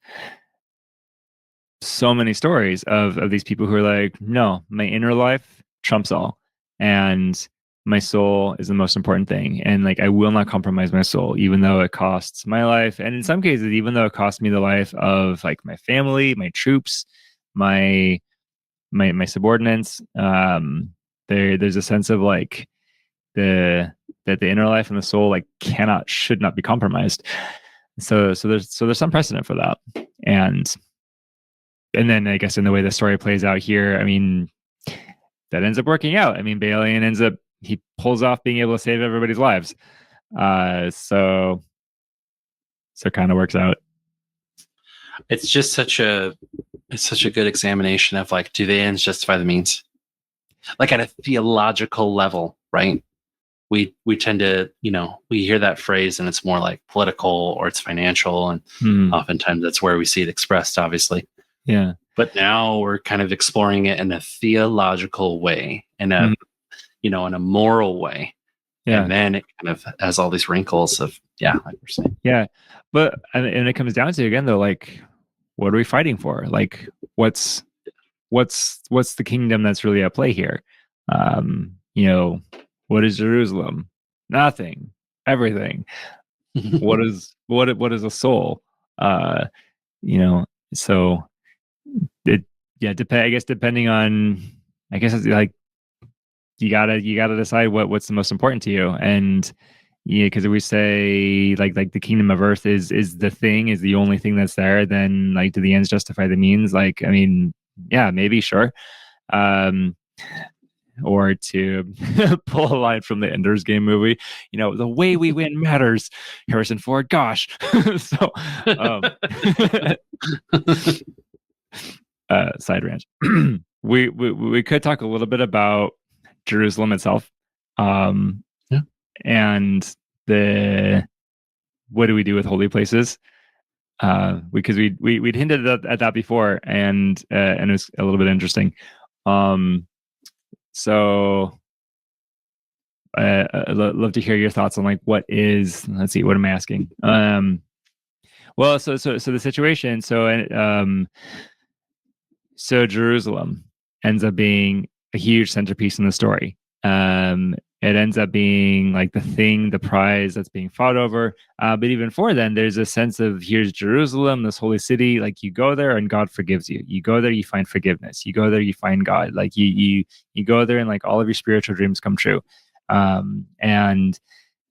so many stories of these people who are like, no, my inner life trumps all, and my soul is the most important thing, and like I will not compromise my soul, even though it costs my life, and in some cases even though it costs me the life of like my family, my troops, my subordinates. There's a sense of like that the inner life and the soul like should not be compromised. So there's some precedent for that, and then I guess in the way the story plays out here, I mean, that ends up working out. I mean, Balian he pulls off being able to save everybody's lives. So it kind of works out. It's just such a good examination of like, do the ends justify the means? Like at a theological level, right? We tend to, we hear that phrase and it's more like political or it's financial, and oftentimes that's where we see it expressed, obviously. Yeah. But now we're kind of exploring it in a theological way, in a in a moral way. Yeah. And then it kind of has all these wrinkles of, like we're saying. Yeah. But and it comes down to, again, though, like, what are we fighting for? Like, what's the kingdom that's really at play here? What is Jerusalem? Nothing. Everything. what is a soul? So it, I guess depending on, I guess it's like you gotta decide what's the most important to you. And Yeah, because we say like the kingdom of earth is the only thing that's there, then like do the ends justify the means? Like, I mean, yeah, maybe, sure. Um, or to pull a line from the Ender's Game movie, the way we win matters. Harrison Ford, gosh. So, um, side rant. we could talk a little bit about Jerusalem itself, Yeah. and the what do we do with holy places? Because we'd hinted at that before, and it was a little bit interesting. So I'd love to hear your thoughts on like what is. Let's see, what am I asking? Well, so the situation. So Jerusalem ends up being a huge centerpiece in the story. It ends up being like the prize that's being fought over. But even before then, there's a sense of here's Jerusalem, this holy city. Like you go there and God forgives you. You go there, you find forgiveness. You go there, you find God. Like you go there and like all of your spiritual dreams come true. And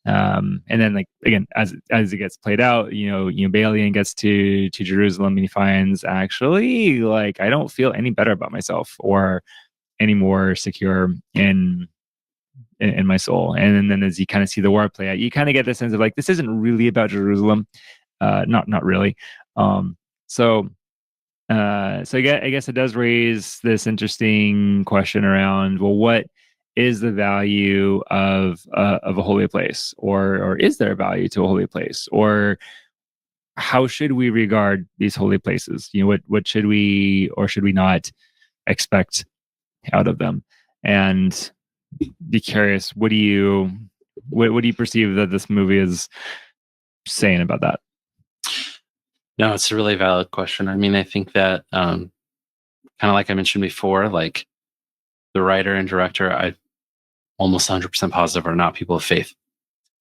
then like again, as it gets played out, Balian gets to Jerusalem and he finds actually like I don't feel any better about myself or any more secure in my soul. And then as you kind of see the war play out, you kind of get the sense of like this isn't really about Jerusalem, not really. So I guess it does raise this interesting question around, well, what is the value of a holy place, or is there a value to a holy place, or how should we regard these holy places? What should we or should we not expect out of them? And be curious, what do you perceive that this movie is saying about that? No, it's a really valid question. I mean, I think that kind of like I mentioned before, like the writer and director, I almost 100% positive are not people of faith.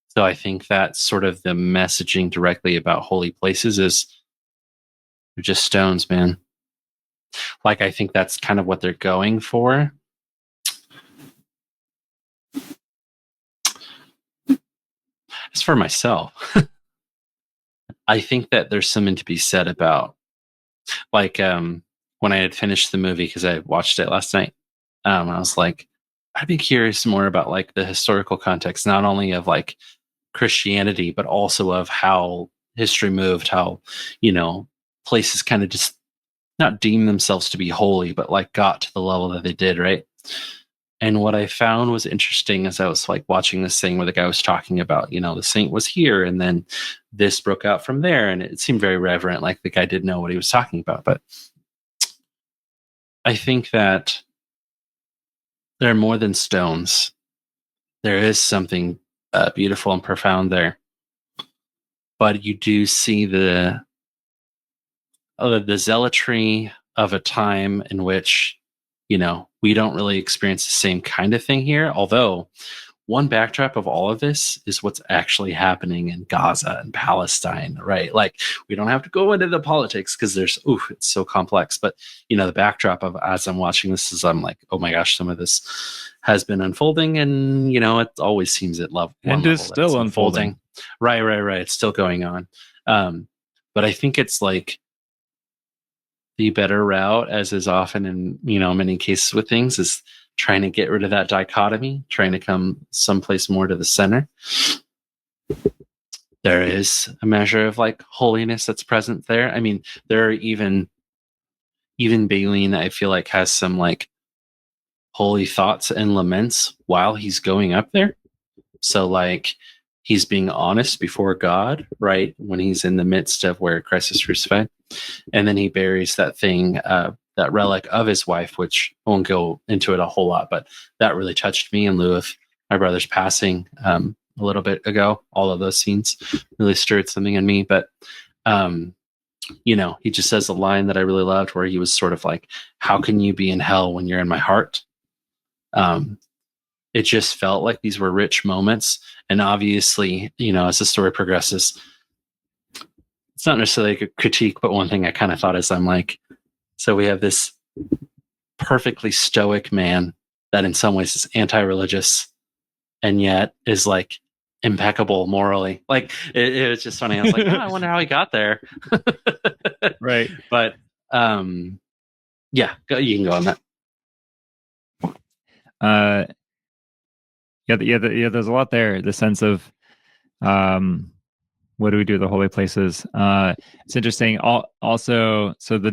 So I think that sort of the messaging directly about holy places is they're just stones, man. Like I think that's kind of what they're going for. As for myself, I think that there's something to be said about like when I had finished the movie because I watched it last night. I was like, I'd be curious more about like the historical context, not only of like Christianity, but also of how history moved, how, places kind of just not deem themselves to be holy, but like got to the level that they did, right? And what I found was interesting as I was like watching this thing where the guy was talking about, the saint was here and then this broke out from there. And it seemed very reverent, like the guy did know what he was talking about. But I think that they're more than stones. There is something beautiful and profound there. But you do see the zealotry of a time in which, we don't really experience the same kind of thing here. Although one backdrop of all of this is what's actually happening in Gaza and Palestine, right? Like we don't have to go into the politics because it's so complex. But, the backdrop of as I'm watching this is I'm like, oh my gosh, some of this has been unfolding. And, it always seems at love. And is still unfolding. Right. It's still going on. But I think it's like, the better route, as is often in many cases with things, is trying to get rid of that dichotomy, trying to come someplace more to the center. There is a measure of like holiness that's present there. I mean, there are even Balian, I feel like, has some like holy thoughts and laments while he's going up there. So like he's being honest before God, right? When he's in the midst of where Christ is crucified. And then he buries that thing, that relic of his wife, which I won't go into it a whole lot, but that really touched me in lieu of my brother's passing a little bit ago. All of those scenes really stirred something in me. But, he just says a line that I really loved where he was sort of like, how can you be in hell when you're in my heart? It just felt like these were rich moments. And obviously, as the story progresses, it's not necessarily a critique, but one thing I kind of thought is I'm like, so we have this perfectly stoic man that in some ways is anti-religious and yet is like impeccable morally. Like it was just funny. I was like, oh, I wonder how he got there. Right. But yeah, you can go on that. There's a lot there. The sense of what do we do with the holy places? It's interesting. Also, so the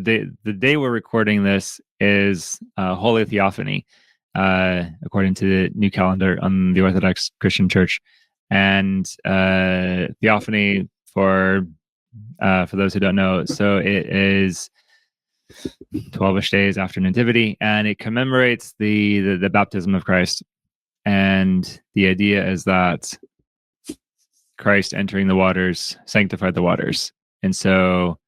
day we're recording this is Holy Theophany, according to the new calendar on the Orthodox Christian Church, and Theophany for those who don't know. So it is 12ish days after Nativity, and it commemorates the baptism of Christ. And the idea is that Christ entering the waters sanctified the waters. And so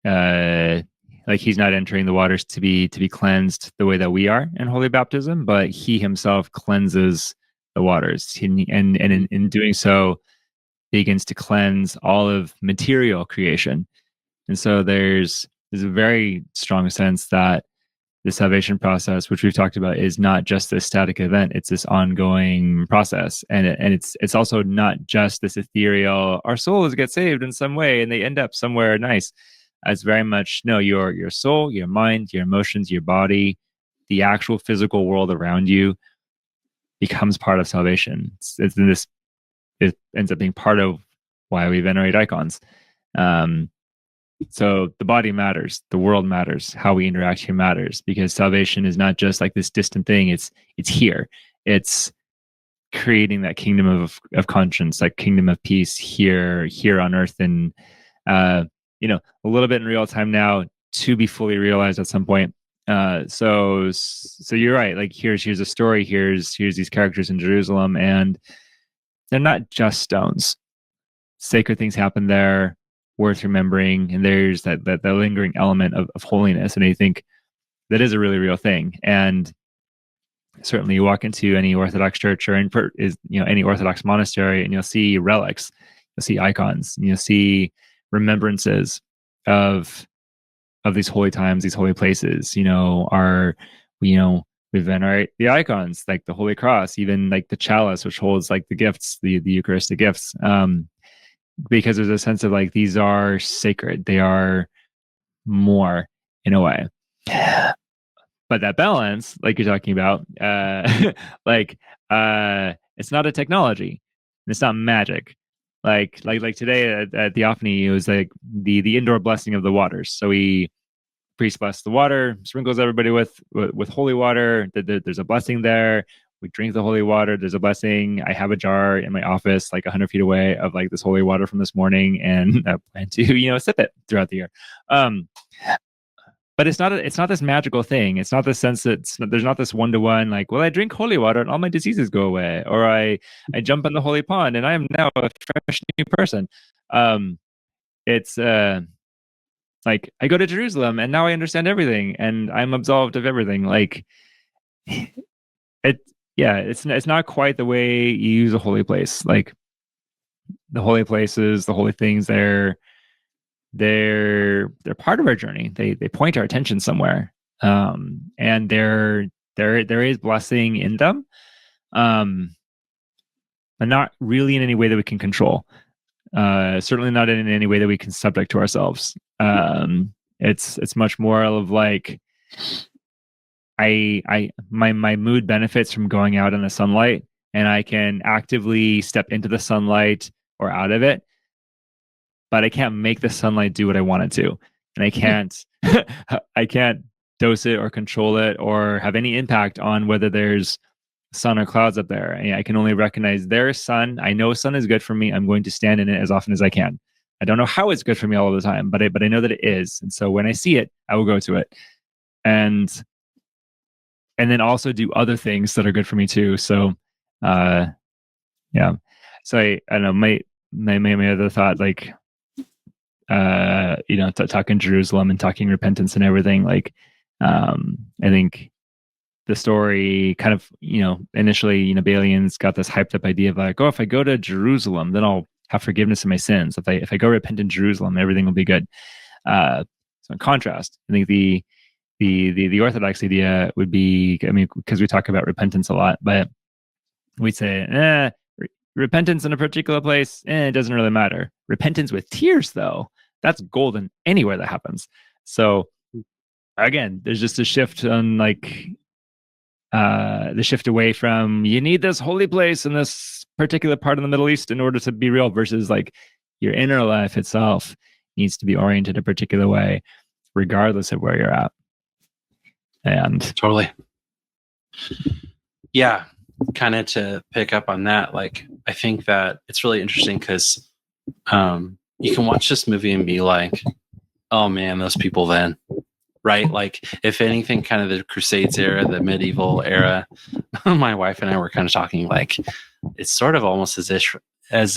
like he's not entering the waters to be cleansed the way that we are in holy baptism, but he himself cleanses the waters. And in doing so begins to cleanse all of material creation. And so there's a very strong sense that the salvation process, which we've talked about, is not just this static event; it's this ongoing process, and it's also not just this ethereal. Our souls get saved in some way, and they end up somewhere nice. It's very much no, your soul, your mind, your emotions, your body, the actual physical world around you becomes part of salvation. It ends up being part of why we venerate icons. So the body matters, the world matters, how we interact here matters, because salvation is not just like this distant thing. It's here. It's creating that kingdom of conscience, like kingdom of peace here on earth, and a little bit in real time now to be fully realized at some point. So you're right. Like here's a story. Here's these characters in Jerusalem, and they're not just stones. Sacred things happen there, worth remembering, and there's that lingering element of holiness, and I think that is a really real thing. And certainly you walk into any Orthodox church or any Orthodox monastery, and you'll see relics, you'll see icons, and you'll see remembrances of these holy times, these holy places. We venerate the icons like the Holy Cross, even like the chalice, which holds like the gifts, the Eucharistic gifts. Because there's a sense of like these are sacred, they are more in a way. But that balance, like you're talking about, it's not a technology, it's not magic. Like today at Theophany, it was like the indoor blessing of the waters. So priest bless the water, sprinkles everybody with holy water. There's a blessing there. We drink the holy water. There's a blessing. I have a jar in my office, like 100 feet away, of like this holy water from this morning, and I plan to, sip it throughout the year. But it's not this magical thing. It's not the sense that there's not this one-to-one, like, well, I drink holy water and all my diseases go away, or I jump in the holy pond and I am now a fresh new person. It's like I go to Jerusalem and now I understand everything and I'm absolved of everything. Like it's not quite the way you use a holy place. Like the holy places, the holy things, they're part of our journey. They point our attention somewhere, and there is blessing in them, but not really in any way that we can control. Certainly not in any way that we can subject to ourselves. It's much more of like my mood benefits from going out in the sunlight, and I can actively step into the sunlight or out of it, but I can't make the sunlight do what I want it to, and I can't dose it or control it or have any impact on whether there's sun or clouds up there. I can only recognize there's sun. I know sun is good for me. I'm going to stand in it as often as I can. I don't know how it's good for me all of the time, but I know that it is. And so when I see it, I will go to it. And then also do other things that are good for me too. So, yeah. So I don't know, my other thought, like, talking Jerusalem and talking repentance and everything, like, I think the story kind of, initially, Balian's got this hyped up idea of like, oh, if I go to Jerusalem, then I'll have forgiveness of my sins. If I go repent in Jerusalem, everything will be good. So in contrast, I think the Orthodox idea would be, because we talk about repentance a lot, but we'd say, Repentance in a particular place, it doesn't really matter. Repentance with tears, though, that's golden anywhere that happens. So again, there's just a shift on like the shift away from you need this holy place in this particular part of the Middle East in order to be real versus like your inner life itself needs to be oriented a particular way, regardless of where you're at. And totally. Yeah. Kind of to pick up on that, like, I think that it's really interesting because you can watch this movie and be like, oh man, those people then, right? Like, if anything, kind of the Crusades era, the medieval era, my wife and I were kind of talking like, it's sort of almost as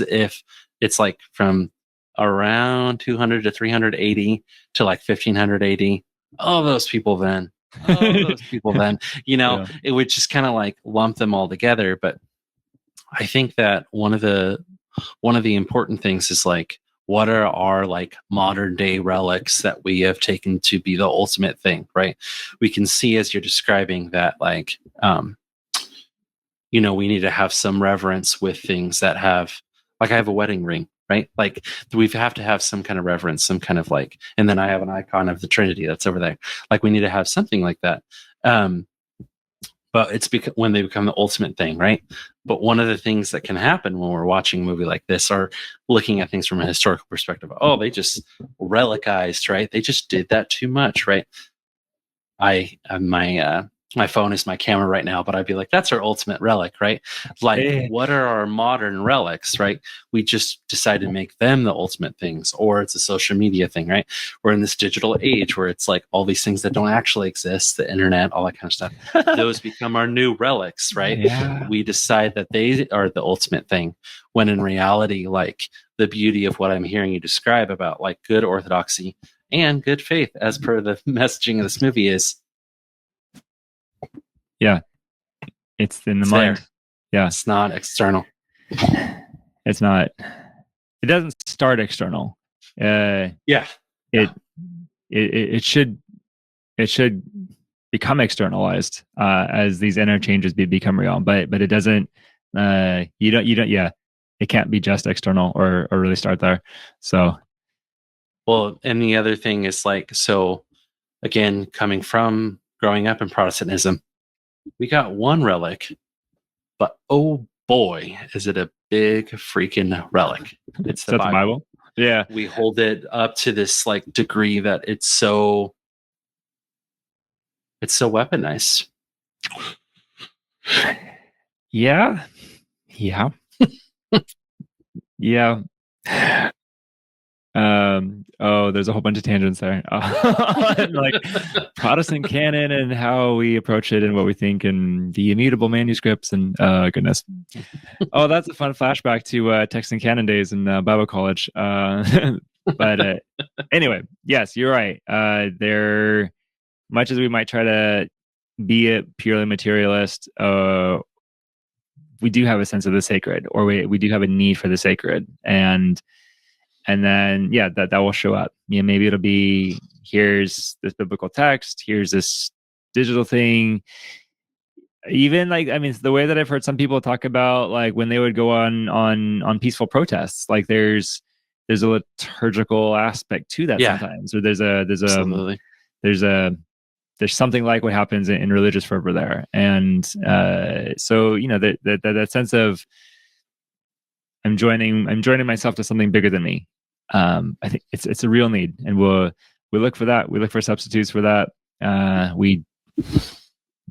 if it's like from around 200 to 380 to like 1500 AD. Oh, those people then. Oh, those people then. Yeah. It would just kind of like lump them all together. But I think that one of the important things is like, what are our like modern day relics that we have taken to be the ultimate thing, right? We can see, as you're describing, that like we need to have some reverence with things that have, like, I have a wedding ring, right? Like, we have to have some kind of reverence, some kind of like, and then I have an icon of the Trinity that's over there. Like, we need to have something like that. But it's when they become the ultimate thing, right? But one of the things that can happen when we're watching a movie like this, or looking at things from a historical perspective, oh, they just relicized, right? They just did that too much, right? My phone is my camera right now, but I'd be like, that's our ultimate relic, right? Like, what are our modern relics, right? We just decided to make them the ultimate things, or it's a social media thing, right? We're in this digital age where it's like all these things that don't actually exist, the internet, all that kind of stuff. Those become our new relics, right? Yeah. We decide that they are the ultimate thing, when in reality, like, the beauty of what I'm hearing you describe about like good orthodoxy and good faith, as per the messaging of this movie, is it's in the it's mind. there. Yeah, It's not external. it's not. It doesn't start external. It should become externalized as these inner changes become real. But it doesn't. You don't. Yeah, it can't be just external or really start there. So. Well, and the other thing is like, so again, coming from growing up in Protestantism, we got one relic, but oh boy, is it a big freaking relic. It's the Bible. Yeah. We hold it up to this like degree that it's so weaponized. Yeah. Yeah. Yeah. There's a whole bunch of tangents there. Like Protestant canon and how we approach it and what we think and the immutable manuscripts and goodness. Oh, that's a fun flashback to Texan canon days in Bible college. But anyway, yes, you're right. There, much as we might try to be a purely materialist, we do have a sense of the sacred, or we do have a need for the sacred, and then that will show up. Maybe it'll be, here's this biblical text, here's this digital thing. Even like, I mean, the way that I've heard some people talk about like when they would go on peaceful protests, like there's a liturgical aspect to that sometimes, or there's something like what happens in religious fervor there, and so that sense of I'm joining myself to something bigger than me. I think it's a real need, and we look for that. We look for substitutes for that. We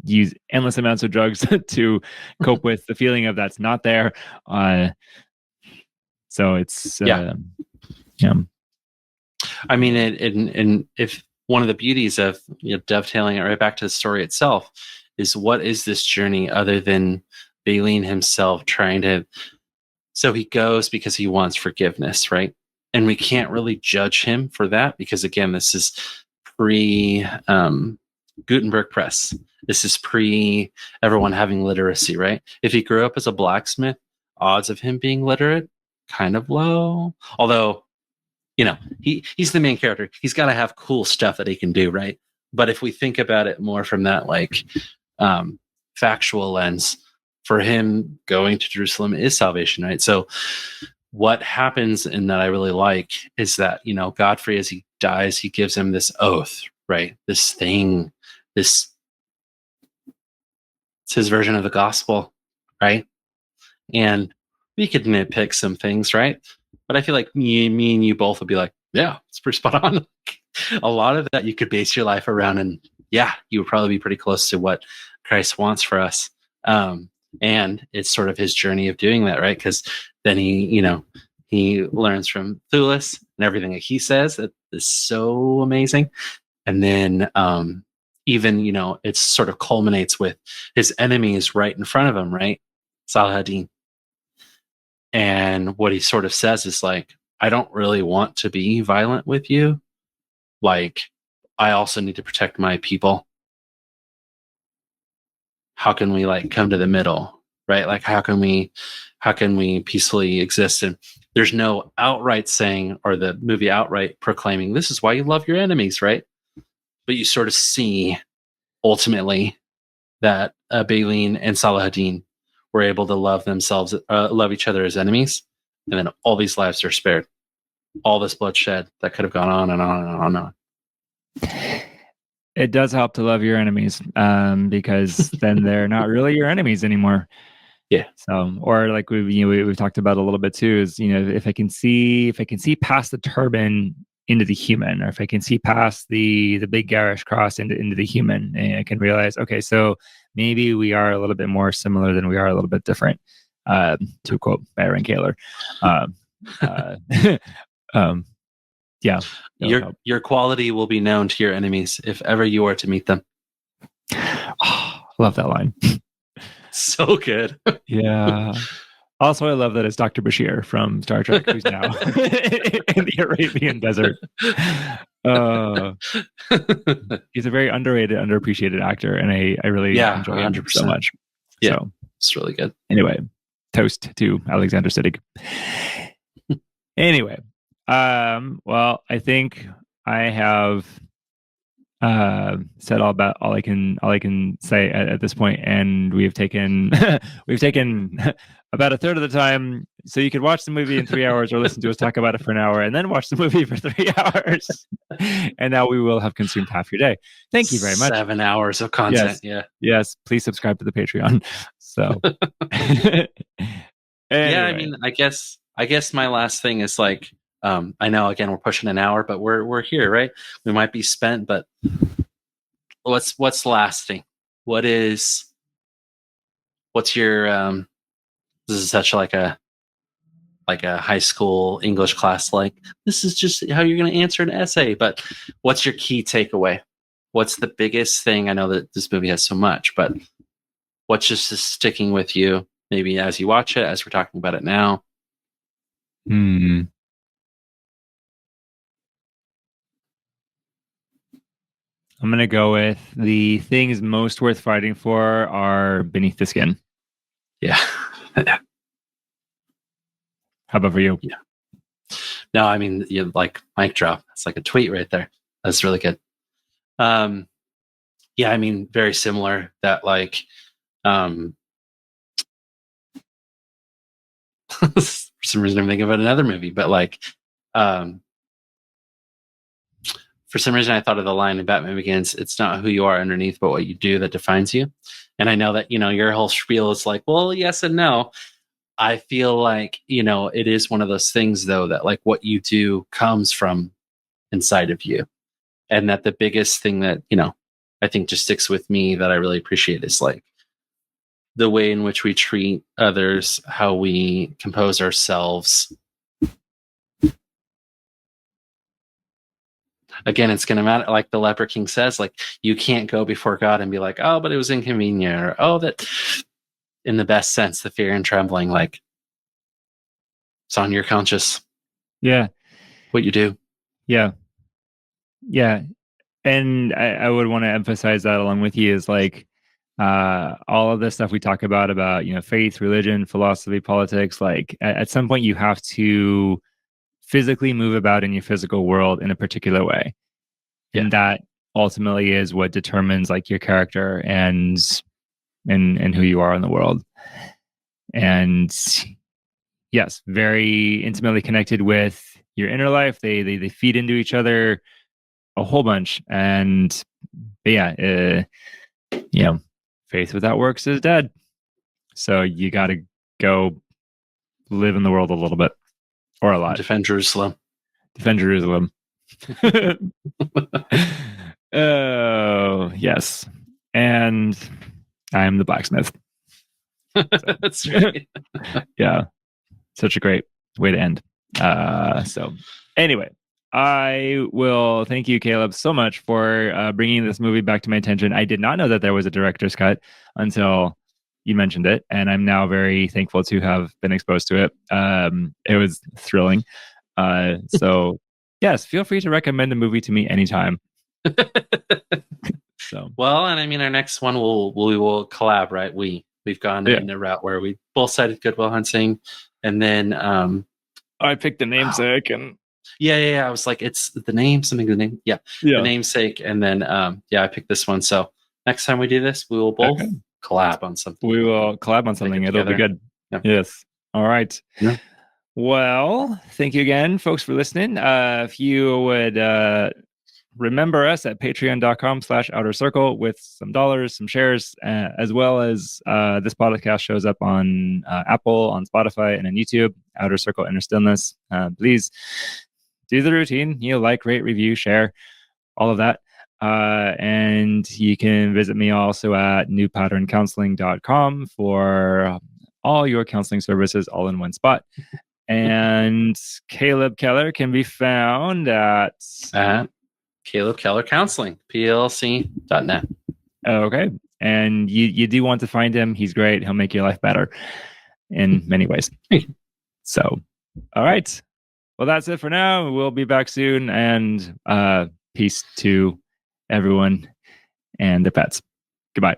use endless amounts of drugs to cope with the feeling of that's not there. So it's I mean, and if one of the beauties of dovetailing it right back to the story itself is, what is this journey other than Balian himself trying to? So he goes because he wants forgiveness, right? And we can't really judge him for that because, again, this is pre Gutenberg press. This is pre everyone having literacy, right? If he grew up as a blacksmith, odds of him being literate kind of low. Although, he's the main character. He's got to have cool stuff that he can do, right? But if we think about it more from that like factual lens, for him, going to Jerusalem is salvation, right? So what happens in that I really like is that, Godfrey, as he dies, he gives him this oath, right? This thing, it's his version of the gospel, right? And we could nitpick some things, right? But I feel like me and you both would be like, yeah, it's pretty spot on. A lot of that you could base your life around, and yeah, you would probably be pretty close to what Christ wants for us. And it's sort of his journey of doing that, right? Because then he learns from Thulis and everything that he says that is so amazing. And then even, it sort of culminates with his enemies right in front of him, right? Saladin. And what he sort of says is like, I don't really want to be violent with you. Like, I also need to protect my people. How can we come to the middle, right? Like, how can we peacefully exist? And there's no outright saying, or the movie outright proclaiming, this is why you love your enemies, right? But you sort of see ultimately that Balian and Saladin were able to love each other as enemies, and then all these lives are spared. All this bloodshed that could have gone on and on and on and on. It does help to love your enemies, because then they're not really your enemies anymore. Yeah. So, or like we've talked about a little bit too, is if I can see past the turban into the human, or if I can see past the big garish cross into the human, and I can realize, okay, so maybe we are a little bit more similar than we are a little bit different. To quote Byron Kaler. Yeah. Your quality will be known to your enemies if ever you are to meet them. Oh, love that line. So good. Yeah. Also, I love that it's Dr. Bashir from Star Trek, who's now in the Arabian desert. He's a very underrated, underappreciated actor, and I really enjoy him 100%. So much. Yeah, so it's really good. Anyway, toast to Alexander Siddig. Anyway, well, I think I have said all I can say at this point, and we've taken about a third of the time, so you could watch the movie in 3 hours or listen to us talk about it for an hour and then watch the movie for 3 hours. And now we will have consumed half your day. Thank you very much. 7 hours of content. Yes, please subscribe to the Patreon. So anyway. Yeah, I mean, I guess my last thing is I know, again, we're pushing an hour, but we're here, right? We might be spent, but what's lasting? What's your this is such like a high school English class, this is just how you're going to answer an essay, but what's your key takeaway? What's the biggest thing? I know that this movie has so much, but what's just sticking with you, maybe as you watch it, as we're talking about it now? I'm going to go with the things most worth fighting for are beneath the skin. Yeah. How about for you? Yeah. No, I mean, you like mic drop. It's like a tweet right there. That's really good. Yeah, I mean, very similar that for some reason I'm thinking about another movie, but for some reason I thought of the line in Batman Begins, it's not who you are underneath, but what you do that defines you. And I know that, your whole spiel is well, yes and no. I feel like, it is one of those things though, that what you do comes from inside of you. And that the biggest thing that, I think just sticks with me that I really appreciate is the way in which we treat others, how we compose ourselves. Again, it's going to matter. Like the Leper King says, you can't go before God and be oh, but it was inconvenient, or oh, that, in the best sense, the fear and trembling, it's on your conscience. Yeah. What you do. Yeah. Yeah. And I would want to emphasize that along with you is all of this stuff we talk about, faith, religion, philosophy, politics, at some point you have to physically move about in your physical world in a particular way. Yeah. And that ultimately is what determines your character and and who you are in the world. And yes, very intimately connected with your inner life. They feed into each other a whole bunch. And yeah, faith without works is dead. So you got to go live in the world a little bit, or a lot. Defend Jerusalem. Defend Jerusalem. Oh, yes. And I am the blacksmith. So. That's right. Yeah. Such a great way to end. So anyway, I will thank you, Caleb, so much for bringing this movie back to my attention. I did not know that there was a director's cut until you mentioned it, and I'm now very thankful to have been exposed to it. It was thrilling. So yes, feel free to recommend a movie to me anytime. So well, and I mean, our next one we will collab, right? We've gone in a route where we both cited Good Will Hunting, and then I picked the namesake, and I was like, it's the name, the namesake, and then I picked this one. So next time we do this, we will both collab on something. We will collab on something. It'll be good. Yeah. Yes. All right. Yeah. Well, thank you again, folks, for listening. If you would remember us at patreon.com/outer circle with some dollars, some shares, as well as this podcast shows up on Apple, on Spotify, and on YouTube, Outer Circle Inner Stillness. Please do the routine, like, rate, review, share, all of that. And you can visit me also at newpatterncounseling.com for all your counseling services all in one spot. And Caleb Keller can be found at Caleb Keller Counseling, plc.net. Okay. And you do want to find him. He's great. He'll make your life better in many ways. So, all right. Well, that's it for now. We'll be back soon. And peace to everyone and their pets. Goodbye.